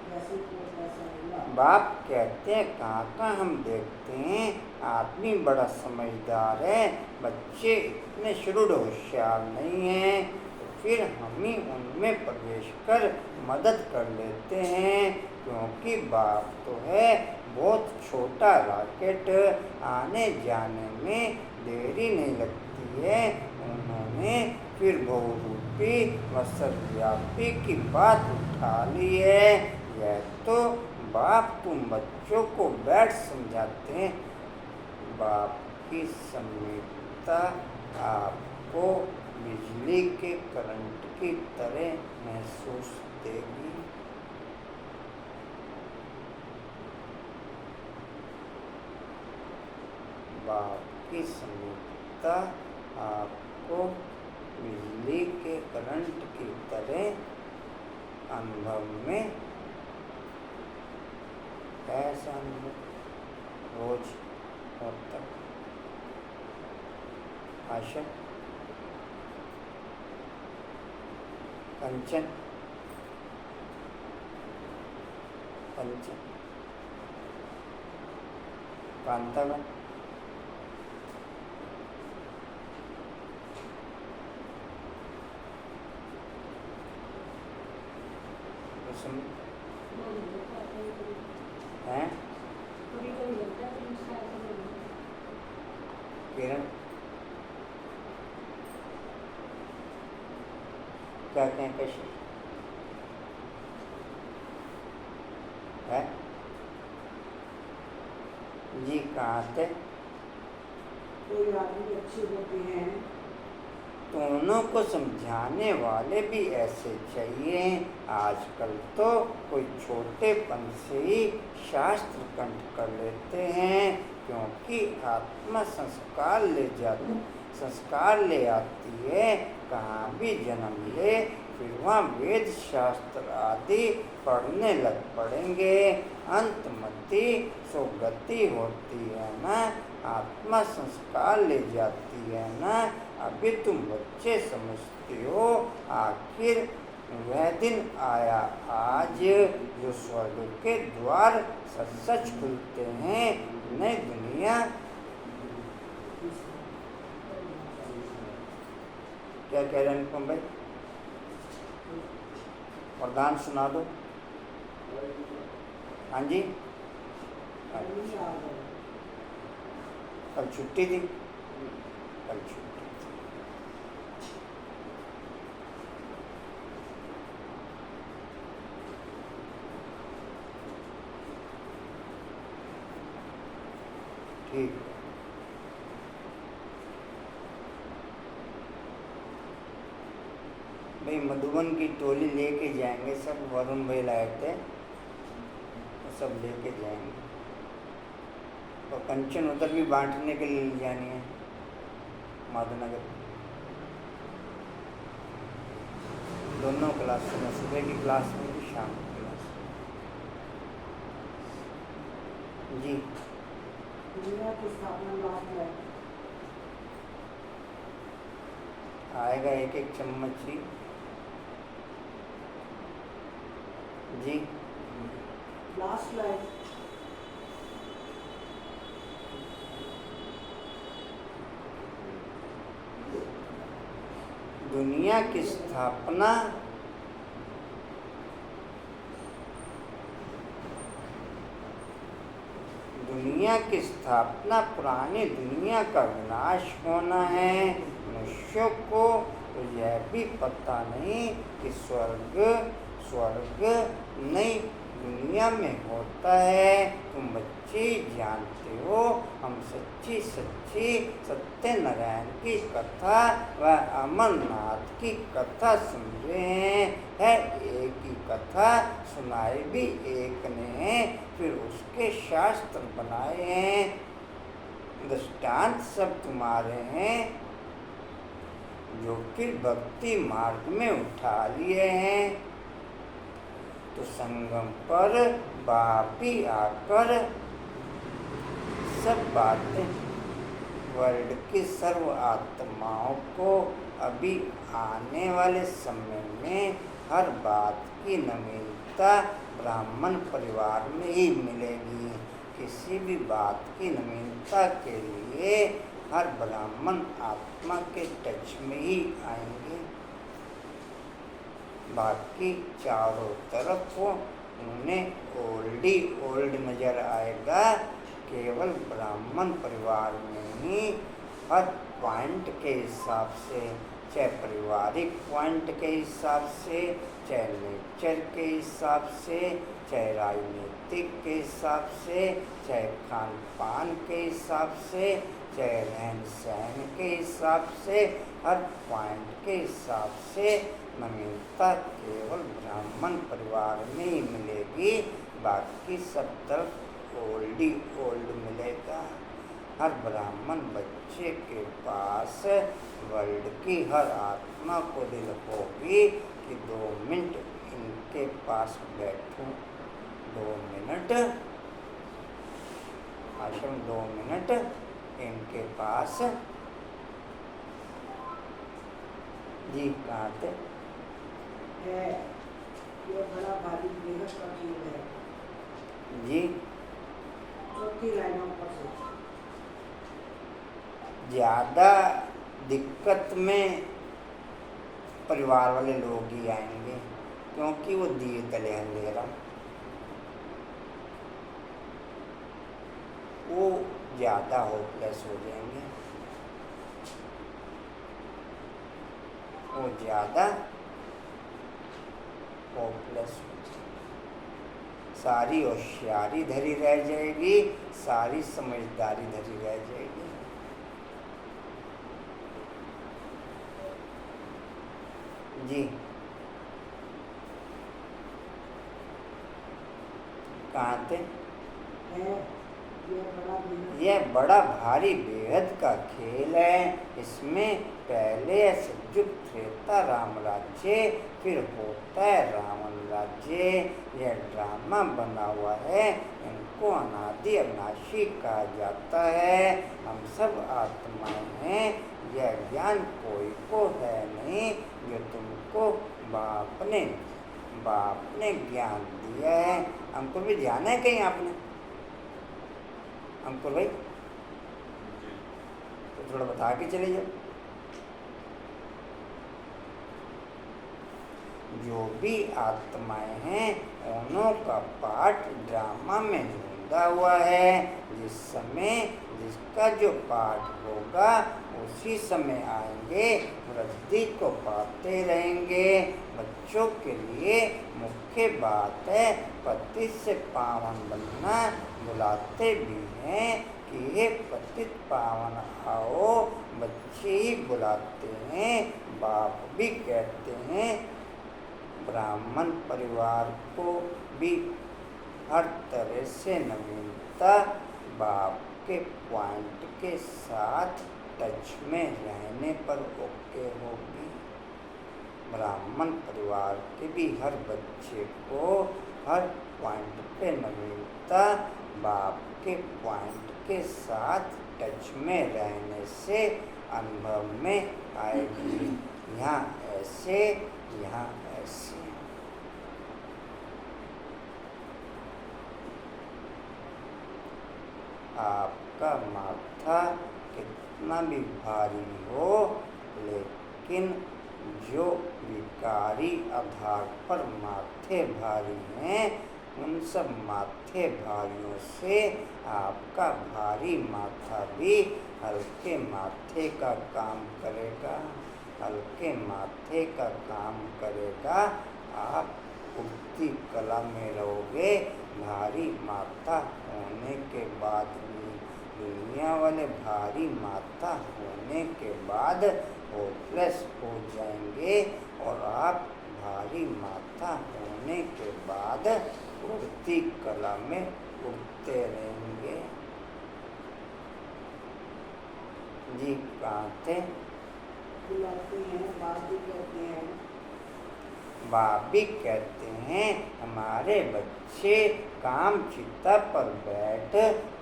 जैसे को तैसा हुआ। बाप कहते हैं काका हम देखते हैं आदमी बड़ा समझदार है, बच्चे इतने शुरू होशियार नहीं हैं, तो फिर हम ही उनमें प्रवेश कर मदद कर लेते हैं, क्योंकि बाप तो है बहुत छोटा रॉकेट, आने जाने में देरी नहीं लगती है। उन्होंने फिर बहुरूपी व सर्वव्यापी की बात उठा ली है। यह तो बाप तुम बच्चों को बैठ समझाते हैं, बाप की समीपता आपको बिजली के करंट की तरह महसूस देगी। बाप की समीपता आपको बिजली के करंट की तरह अनुभव में, ऐसा अनुभव रोज होता। आशा कंचन कंचन कांतावन हैं किरण क्या कहें कैसे है? जी कहाँ थे? कोई आदमी अच्छे होते हैं, दोनों को समझाने वाले भी ऐसे चाहिए। आजकल तो कोई छोटेपन से ही शास्त्र कंठ कर लेते हैं, क्योंकि आत्मा संस्कार ले आती है, कहाँ भी जन्म ले फिर वहाँ वेद शास्त्र आदि पढ़ने लग पड़ेंगे, अंतमति सुगति होती है ना, आत्मा संस्कार ले जाती है ना। अभी तुम बच्चे समझते हो, आखिर वह दिन आया आज जो स्वर्ग के द्वार सच सच खुलते हैं, नई दुनिया क्या कह रहे हैं अनुपम भाई? प्रधान सुना दो। हाँ जी, अभी आ गए। कल छुट्टी थी, कल छुट्टी थी। ठीक है। भाई मधुबन की टोली लेके जाएंगे सब, वरुण भाई लाए थे, वो सब लेके जाएंगे। और कंचन उधर भी बांटने के लिए ले जानी है माधवनगर। दोनों क्लासों में, सुबह की क्लास में भी शाम की क्लास में। जी दुनिया की स्थापना लाभ है। आएगा एक एक चम्मच ही। जी लास्ट लाइन दुनिया की स्थापना दुनिया की स्थापना पुरानी दुनिया का विनाश होना है। मनुष्यों को तो यह भी पता नहीं कि स्वर्ग नई दुनिया में होता है। तुम बच्चे जानते हो, हम सच्ची सत्यनारायण की कथा व अमरनाथ की कथा सुन रहे हैं। है एक ही कथा, सुनाई भी एक ने है, फिर उसके शास्त्र बनाए हैं, दृष्टांत सब तुम्हारे हैं, जो फिर भक्ति मार्ग में उठा लिए हैं। तो संगम पर वापी आकर सब बातें वर्ल्ड की सर्व आत्माओं को अभी आने वाले समय में हर बात की नवीनता ब्राह्मण परिवार में ही मिलेगी। किसी भी बात की नवीनता के लिए हर ब्राह्मण आत्मा के टच में ही आएंगे। बाकी चारों तरफ उन्हें ओल्ड नजर आएगा। केवल ब्राह्मण परिवार में ही हर पॉइंट के हिसाब से, चाहे पारिवारिक पॉइंट के हिसाब से, चाहे नेचर के हिसाब से, चाहे राजनीतिक के हिसाब से, चाहे खान पान के हिसाब से, चाहे रहन सहन के हिसाब से, हर पॉइंट के हिसाब से नवीनता केवल ब्राह्मण परिवार में ही मिलेगी। बाकी सब तरफ ओल्ड मिलेगा। हर ब्राह्मण बच्चे के पास वर्ल्ड की हर आत्मा को दिल होगी कि 2 मिनट इनके पास बैठूं। 2 मिनट आश्रम, 2 मिनट इनके पास। जी कहाँ थे? है, ये बड़ा भारी बेहद का खेल है। जी चौथी लाइनों पर से ज़्यादा दिक्कत में परिवार वाले लोग ही आएंगे, क्योंकि वो दिए तले अंधेरा, वो ज़्यादा होपलेस हो जाएंगे, वो ज़्यादा होपलेस हो जाएंगे। सारी होशियारी धरी रह जाएगी, सारी समझदारी धरी रह जाएगी। जी कहाँ थे? है, यह बड़ा भारी बेहद का खेल है। इसमें पहले सतयुग त्रेता राम राज्य, फिर होता है रावण राज्य। यह ड्रामा बना हुआ है, इनको अनादि अविनाशी कहा जाता है। हम सब आत्माएं हैं। यह ज्ञान कोई को है नहीं, जो तुमको बाप ने ज्ञान दिया है। हमको भी ध्यान है कहीं आपने? अंकुर भाई तो थोड़ा बता के चले जाओ। जो भी आत्माएं हैं उन्हों का पाठ ड्रामा में ढूंढा हुआ है। जिस समय जिसका जो पाठ होगा उसी समय आएंगे, वृद्धि को पाते रहेंगे। बच्चों के लिए मुख्य बात है पतित से पावन बनना। बुलाते भी हैं कि हे पतित पावन आओ, बच्चे ही बुलाते हैं, बाप भी कहते हैं। ब्राह्मण परिवार को भी हर तरह से नवीनता बाप के पॉइंट के साथ टच में रहने पर ओके होगी। ब्राह्मण परिवार के भी हर बच्चे को हर पॉइंट पे नवीनता बाप के पॉइंट के साथ टच में रहने से अनुभव में आएगी। यहाँ ऐसे, यहाँ ऐसे। आपका माथा कितना भी भारी हो, लेकिन जो विकारी आधार पर माथे भारी हैं उन सब माथे भारियों से आपका भारी माथा भी हल्के माथे का काम करेगा, हल्के माथे का काम करेगा। आप उठती कला में रहोगे। भारी माथा होने के बाद भी दुनिया वाले भारी माथा होने के बाद होपलेस हो जाएंगे और आप भारी माथा होने के बाद उड़ती कला में उड़ते रहेंगे। जी कहाँ थे? बुलाते हैं, बाप भी कहते हैं। बाप भी कहते हैं हमारे बच्चे काम चिता पर बैठ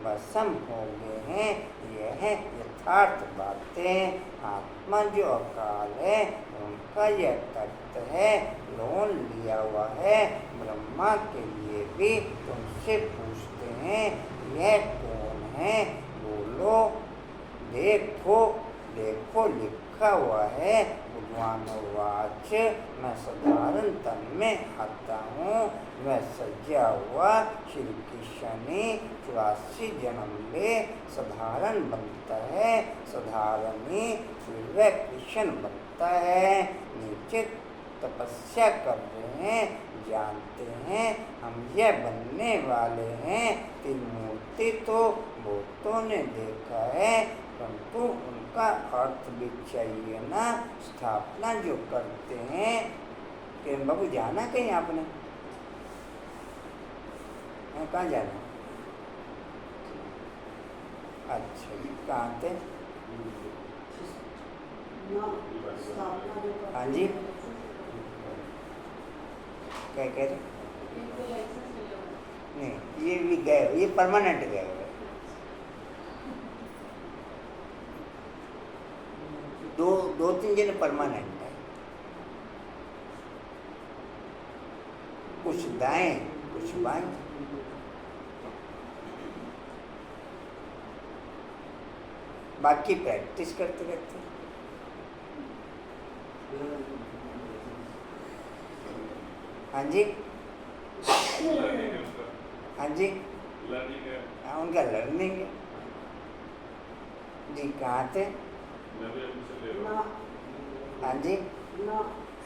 भस्म हो गए हैं। यह यथार्थ बातें। आत्मा जो अकाल है उनका यह तख्त है, लोन लिया हुआ है। ब्रह्मा के लिए भी तुमसे पूछते हैं यह कौन है, बोलो। देखो देखो लिखा हुआ है। भगवान वाच, मैं साधारण तन में आता हूँ। वह सजा हुआ श्री कृष्ण 84 जन्म ले साधारण बनता है, साधारणी फिर वह कृष्ण बनता है। नीचे तपस्या कर रहे हैं, जानते हैं हम यह बनने वाले हैं। त्रिमूर्ति तो बहुतों ने देखा है, परंतु उनका अर्थ भी चाहिए ना। स्थापना जो करते हैं कि बाबू जाना कहीं आपने? कहाँ जाना? अच्छा, कहाँ थे? हाँ जी, क्या कह रहे? नहीं, ये भी गए, ये परमानेंट गए हुए। दो तीन जन परमानेंट है, कुछ दाएं कुछ बाएं। बाकी प्रैक्टिस करते रहते हैं। हाँ जी, हाँ जी, हाँ उनका लर्निंग है जी। कहाँ थे? हाँ जी,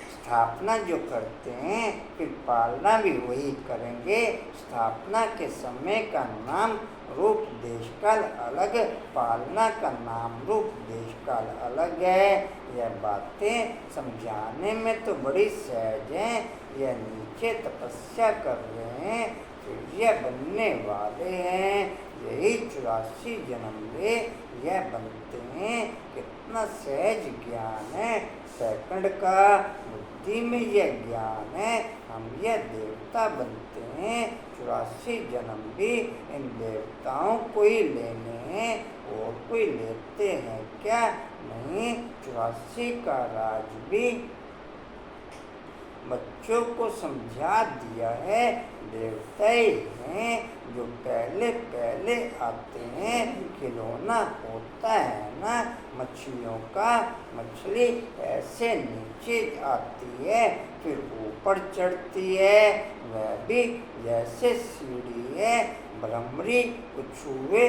स्थापना जो करते हैं फिर पालना भी वही करेंगे। स्थापना के समय का नाम रूप देश काल अलग, पालना का नाम रूप देश काल अलग है। यह बातें समझाने में तो बड़ी सहज हैं। यह नीचे तपस्या कर रहे हैं, फिर यह बनने वाले हैं। यही 84 जन्म ले यह बनते हैं। कितना सहज ज्ञान है, सेकंड का बुद्धि में यह ज्ञान है। हम यह देवता बनते हैं। 84 जन्म भी इन देवताओं को ही लेने हैं, और कोई लेते हैं क्या? नहीं। 84 का राज भी बच्चों को समझा दिया है। देवता ही हैं जो पहले पहले आते हैं। खिलौना होता है ना मछलियों का, मछली ऐसे नीचे आती है फिर ऊपर चढ़ती है। वह भी जैसे सीढ़ी है। भ्रमरी, कछुए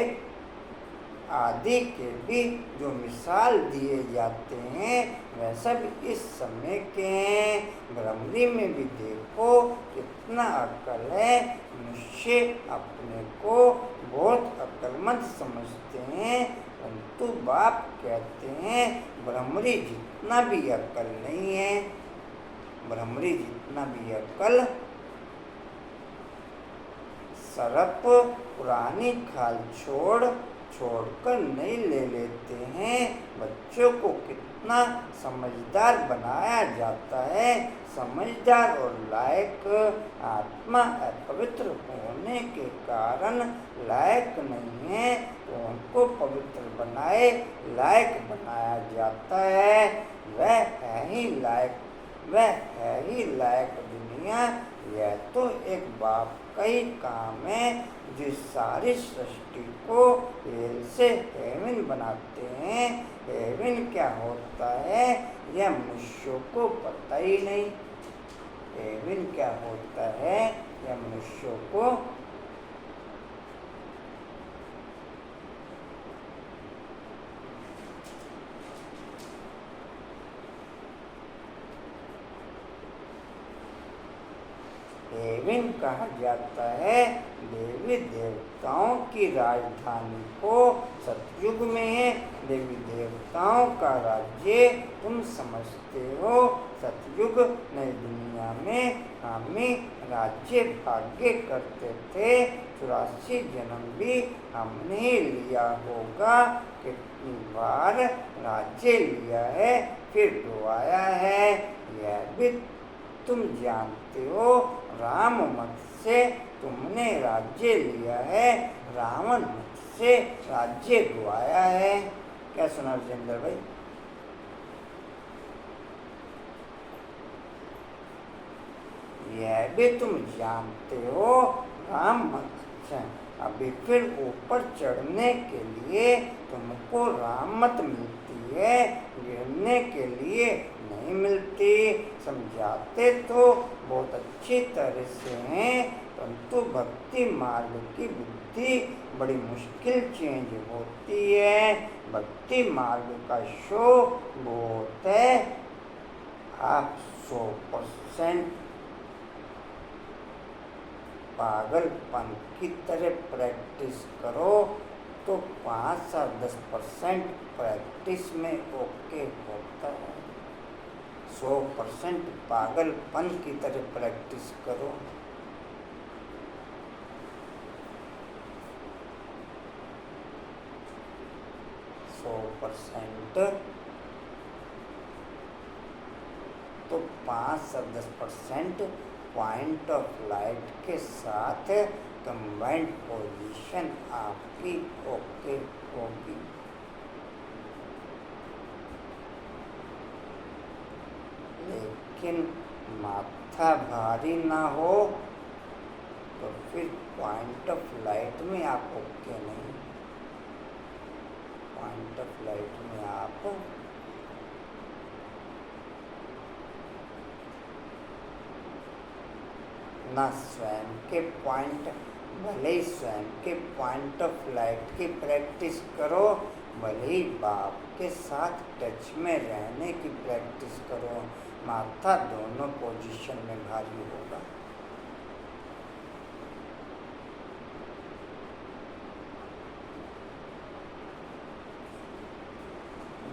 आदि के भी जो मिसाल दिए जाते हैं वह सब इस समय के हैं। भ्रमरी में भी देखो कितना अक्ल है। मनुष्य अपने को बहुत अक्लमंद समझते हैं, परंतु बाप कहते हैं भ्रमरी जितना भी अक्ल नहीं है। भ्रमरी जितना भी अक्ल सरप पुरानी खाल छोड़कर नहीं ले लेते हैं। बच्चों को कितना समझदार बनाया जाता है। समझदार और लायक आत्मा अपवित्र होने के कारण लायक नहीं है, तो उनको पवित्र बनाए लायक बनाया जाता है। वह है ही लायक दुनिया। यह तो एक बाप का ही काम है जो सारी सृष्टि को हेल से हेवन बनाते हैं। हेवन क्या होता है यह मनुष्यों को पता ही नहीं। हेवन क्या होता है यह मनुष्यों को हेवन कहा जाता है। देवी देवताओं की राजधानी को सतयुग में है। देवी देवताओं का राज्य तुम समझते हो। सतयुग नई दुनिया में हमें राज्य भाग्य करते थे। 84 जन्म भी हमने लिया होगा। कितनी बार राज्य लिया है फिर गवाया है यह भी तुम जानते हो। राम मत से तुमने राज्य लिया है, रावण मत से राज्य गवाया है। क्या सुना राजेंद्र भाई? यह भी तुम जानते हो। राम मत से अभी फिर ऊपर चढ़ने के लिए तुमको रामत मिलती है, गिरने के लिए नहीं मिलती। समझाते तो बहुत अच्छी तरह से हैं, परंतु भक्ति मार्ग की बुद्धि बड़ी मुश्किल चेंज होती है। भक्ति मार्ग का शो बहुत है। आप 100% पागलपन की तरह प्रैक्टिस करो तो 5 से 10% प्रैक्टिस में ओके होता है। 100% पागलपन की तरह प्रैक्टिस करो। तो 5 से 10% पॉइंट ऑफ लाइट के साथ कंबाइंड पोजीशन आपकी ओके होगी। लेकिन माथा भारी ना हो तो फिर पॉइंट ऑफ लाइट में आप ओके नहीं। पॉइंट ऑफ लाइट में आप ना स्वयं के पॉइंट, भले ही स्वयं के पॉइंट ऑफ लाइट की प्रैक्टिस करो, भले ही बाप के साथ टच में रहने की प्रैक्टिस करो, माथा दोनों पोजीशन में भारी होगा।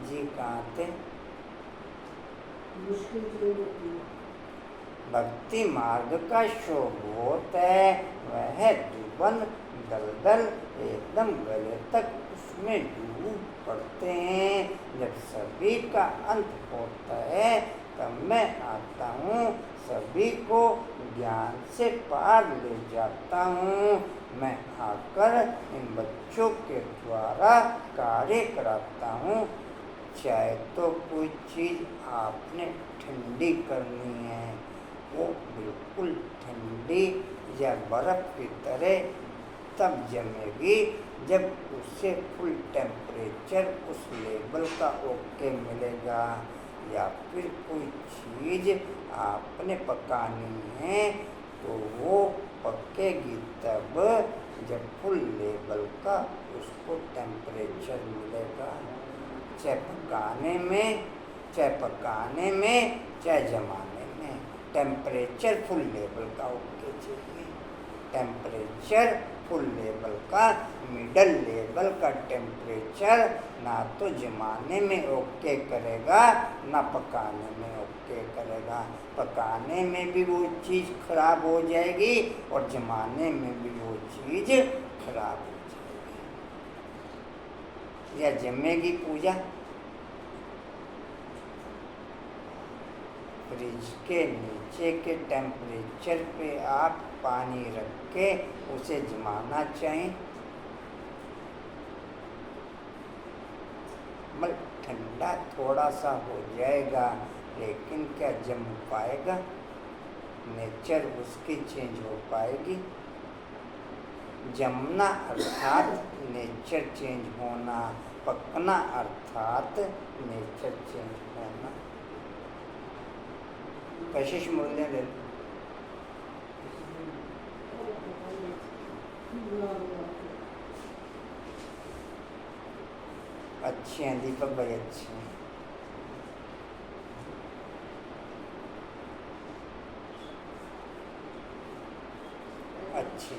जी कहाँ थे? मुश्किल जो होती है भक्ति मार्ग का शोभ होता है, वह दुबन दलदल एकदम गले तक उसमें डूब पड़ते हैं। जब सभी का अंत होता है तब मैं आता हूँ, सभी को ज्ञान से पार ले जाता हूँ। मैं आकर इन बच्चों के द्वारा कार्य कराता हूँ। चाहे तो कोई चीज़ आपने ठंडी करनी है, या बर्फ की तरह तब जमेगी जब उसे फुल टेम्परेचर उस लेवल का ओके मिलेगा। या फिर कोई चीज़ आपने पकानी है तो वो पकेगी तब जब फुल लेवल का उसको टेम्परेचर मिलेगा। चाहे पकाने में चाहे जमाने में टेम्परेचर फुल लेवल का ओके चाहिए। टेम्परेचर फुल लेवल का, मिडल लेवल का टेम्परेचर ना तो जमाने में ओके करेगा ना पकाने में ओके करेगा। पकाने में भी वो चीज़ खराब हो जाएगी और जमाने में भी वो चीज़ खराब हो जाएगी। या जमेगी पूजा। फ्रिज के नीचे के टेम्परेचर पे आप पानी रख के उसे जमाना चाहिए। मतलब ठंडा थोड़ा सा हो जाएगा लेकिन क्या जम पाएगा? नेचर उसकी चेंज हो पाएगी? जमना अर्थात नेचर चेंज होना, पकना अर्थात नेचर चेंज होना। कशिश मूल्य ले अच्छे हैं दीपक भाई, अच्छे हैं। अच्छे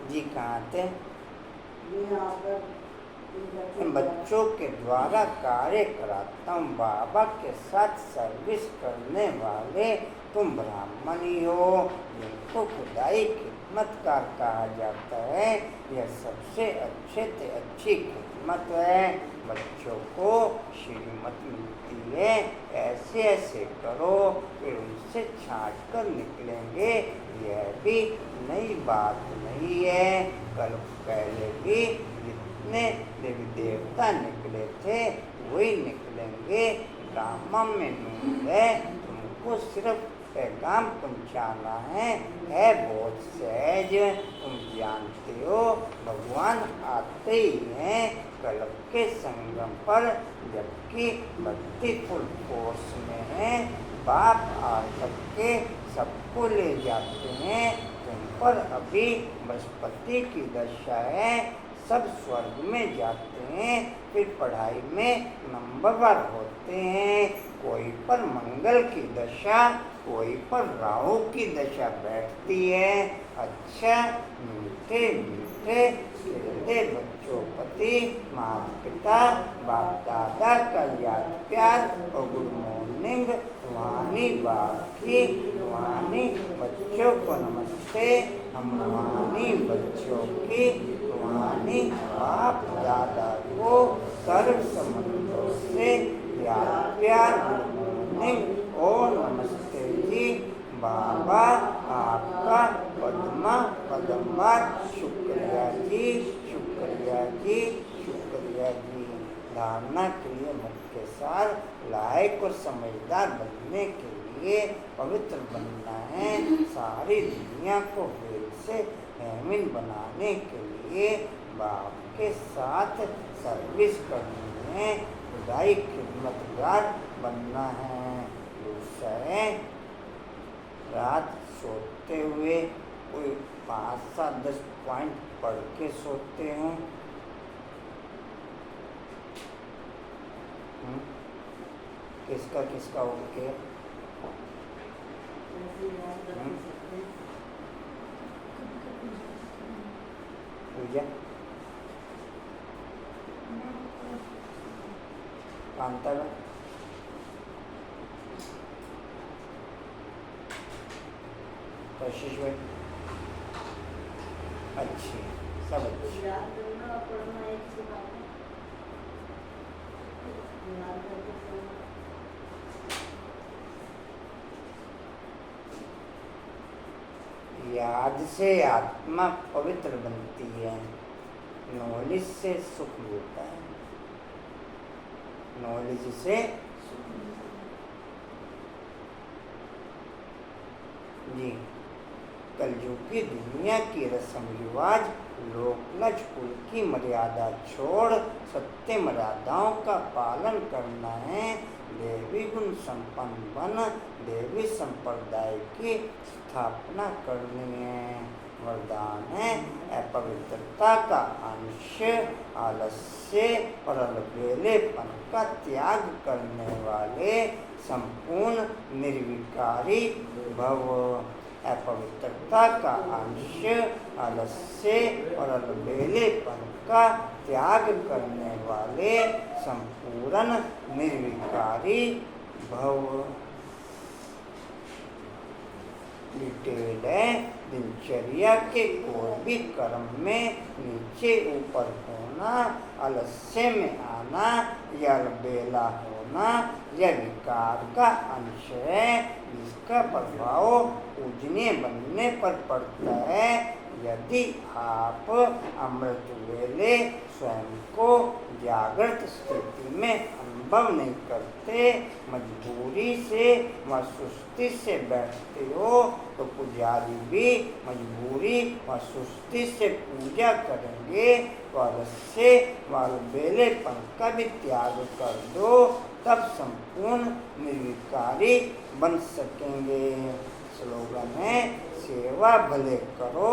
जी। कहाँ थे? बच्चों के द्वारा कार्य कराता हूँ। बाबा के साथ सर्विस करने वाले तुम ब्राह्मण ही हो जिनको खुदाई खिदमतकार कहा जाता है। यह सबसे अच्छे से अच्छी खिदमत है। बच्चों को श्रीमत मिलती है, ऐसे ऐसे करो फिर उनसे छाँट कर निकलेंगे। यह भी नई बात नहीं है। कल पहले भी जितने देवी देवता निकले थे वही निकलेंगे। ड्रामा में नूर है, तुमको सिर्फ पैगाम पहुँचाना है बहुत सहज। तुम जानते हो भगवान आते ही हैं कल्प के संगम पर, जबकि भक्ति फुल फोर्स में है। बाप आ सबके सबको ले जाते हैं। तुम पर अभी बृहस्पति की दशा है, सब स्वर्ग में जाते हैं, फिर पढ़ाई में नंबरवार होते हैं। कोई पर मंगल की दशा, कोई पर राहु की दशा बैठती है। अच्छा मीठे मीठे खेलते बच्चों प्रति माता पिता बाप दादा का याद प्यार और गुड मॉर्निंग। वानी बाकी वानी बच्चों को नमस्ते। हम वानी बच्चों की वानी बाप दादा को सर्व संबंधों से याद प्यार गुड मॉर्निंग और नमस्ते जी। बाबा आपका पद्मा पदम्बार शुक्रिया जी, शुक्रिया जी, शुक्रिया जी। धारणा के लिए मुख्य सार लायक और समझदार बनने के लिए पवित्र बनना है। सारी दुनिया को वेद से हेमिन बनाने के लिए बाप के साथ सर्विस करनी है, खुदाई खिदमतगार बनना है। दूसरा है रात सोते हुए कोई 5-7-10 पॉइंट पढ़ के सोते हैं। किसका किसका ओके? पूजा कांता कशिश भाई अच्छी सब अच्छी। याद से आत्मा पवित्र बनती है, नॉलेज से सुख मिलता है। नॉलेज से जी कलयुगी दुनिया की रस्म रिवाज लोकलज कुल की मर्यादा छोड़ सत्य मर्यादाओं का पालन करना है। देवी गुण संपन्न बन देवी संप्रदाय की स्थापना करनी है। वरदान है अपवित्रता का अंश, आलस्य और अलबेलेपन का त्याग करने वाले संपूर्ण निर्विकारी भव। अपवित्रता का अंश, आलस्य और अलबेलेपन का त्याग करने वाले संपूर्ण निर्विकारी भव। डिटेल है दिनचर्या के कोई भी कर्म में नीचे ऊपर होना, आलस्य में आना या बेला होना यह विकार का अंश है, जिसका प्रभाव पूजनीय बनने पर पड़ता है। यदि आप अमृत वेले स्वयं को जागृत स्थिति में अनुभव नहीं करते, मजबूरी से व सुस्ती से बैठते हो, तो पुजारी भी मजबूरी व सुस्ती से पूजा करेंगे। तो आलस्य व बेलेपन का भी त्याग कर दो, तब संपूर्ण निर्विकारी बन सकेंगे। स्लोगन है सेवा भले करो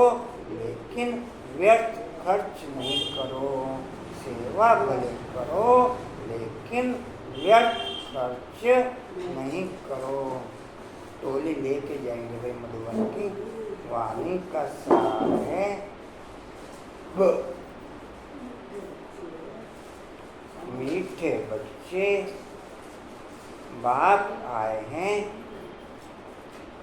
लेकिन व्यर्थ खर्च नहीं करो। सेवा भले करो लेकिन व्यर्थ खर्च नहीं करो। टोली लेके जाएंगे भाई मधुबन की वाणी का सार है मीठे बच्चे बाप आए हैं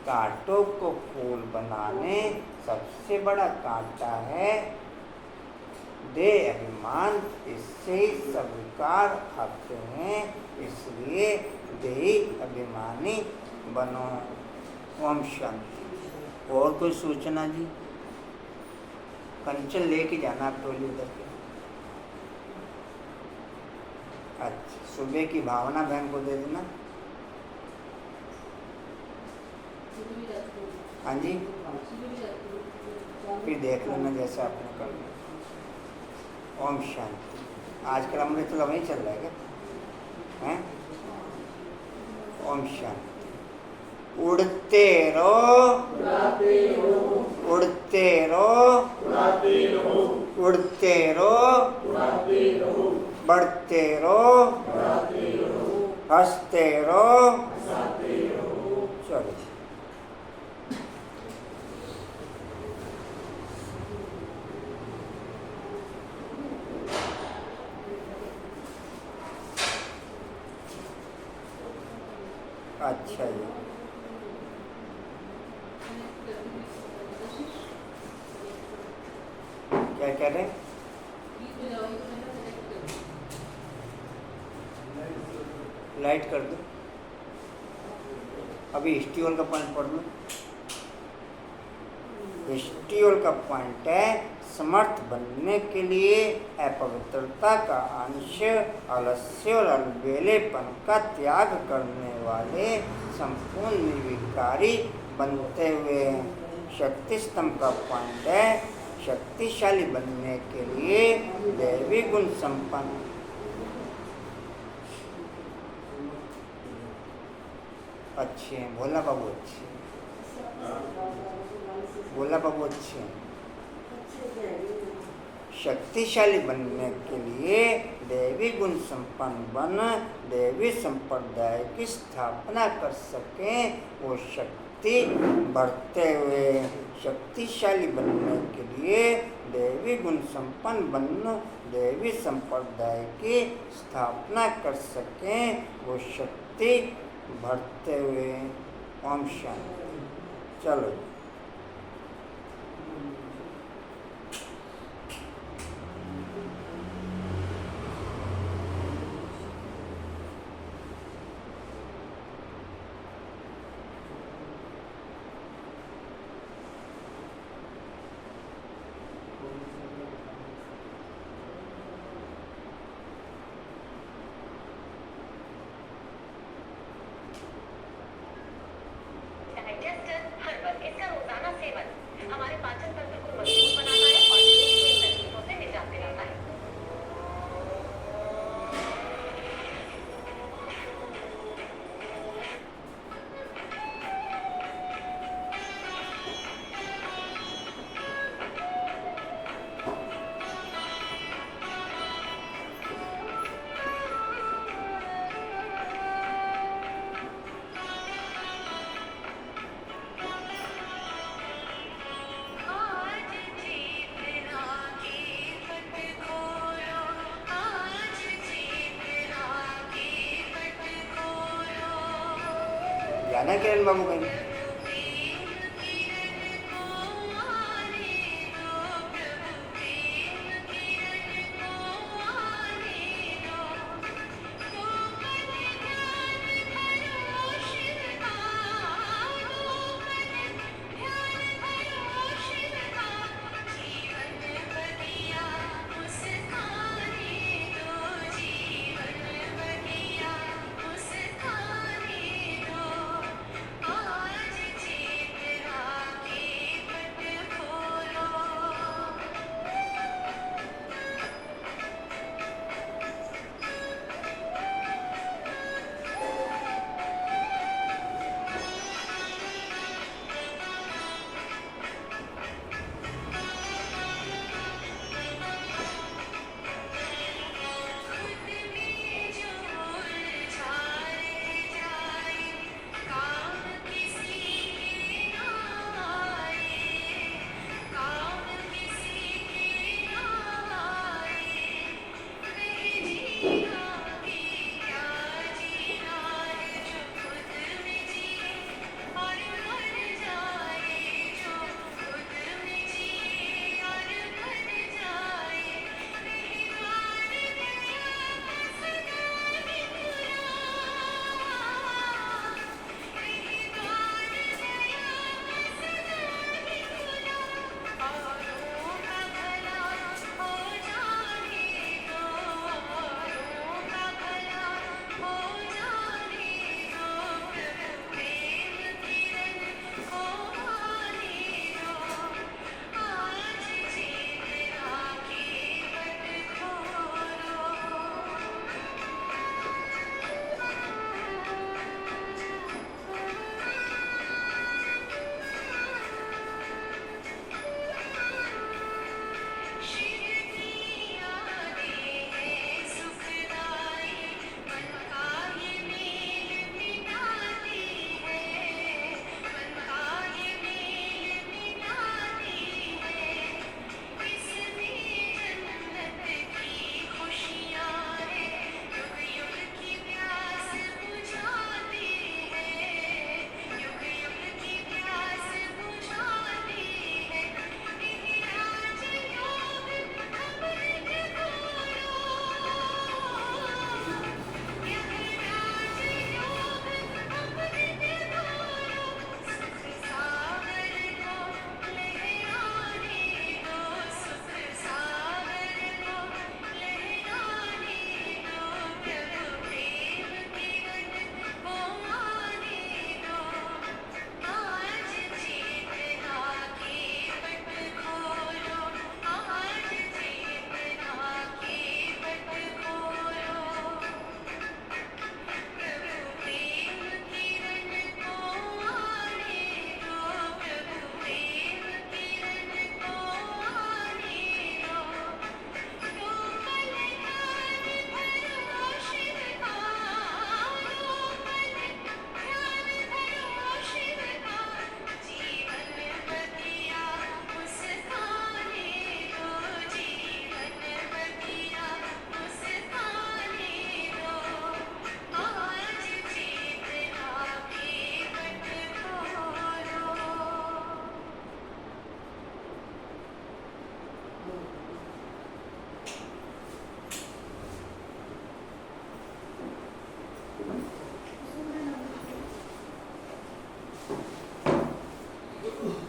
कांटों को फूल बनाने, सबसे बड़ा कांटा है दे अभिमान, इससे ही सब विकार आते हैं, इसलिए देही अभिमानी बनो। ओम शांति। और कोई सूचना जी? कंचन लेके जाना आप टोली उधर के। अच्छा सुबह की भावना बहन को दे देना। हाँ जी फिर देख लेना जैसे आपने कर लिया। ओम शांति। आजकल अमृत तो वहीं चल रहा है क्या हैं? ओम शांति। उड़ते रहो उड़ते रहो उड़ते रहो बढ़ते रहो हंसते रहो। चलो अच्छा जी क्या कह रहे? लाइट कर दो। अभी हिस्ट्रियोल का पॉइंट पढ़ लो। हिस्ट्रियोल का पॉइंट है समर्थ बनने के लिए अपवित्रता का अंश, आलस्य और अलबेलेपन का त्याग करने वाले संपूर्ण निर्विकारी बनते हुए। शक्ति स्तंभ का पॉइंट है शक्तिशाली बनने के लिए दैवी गुण संपन्न अच्छे हैं। भोला बाबू अच्छे हैं। भोला बाबू अच्छे हैं। शक्तिशाली बनने के लिए दैवी गुण संपन्न बन देवी संप्रदाय की स्थापना कर सकें, वो शक्ति बढ़ते हुए। शक्तिशाली बनने के लिए देवी गुण संपन्न बन देवी संप्रदाय की स्थापना कर सकें, वो शक्ति बढ़ते हुए। ओम शांति। चलो Digested Herbal जाना किरण बाबू कहीं?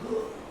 Oh,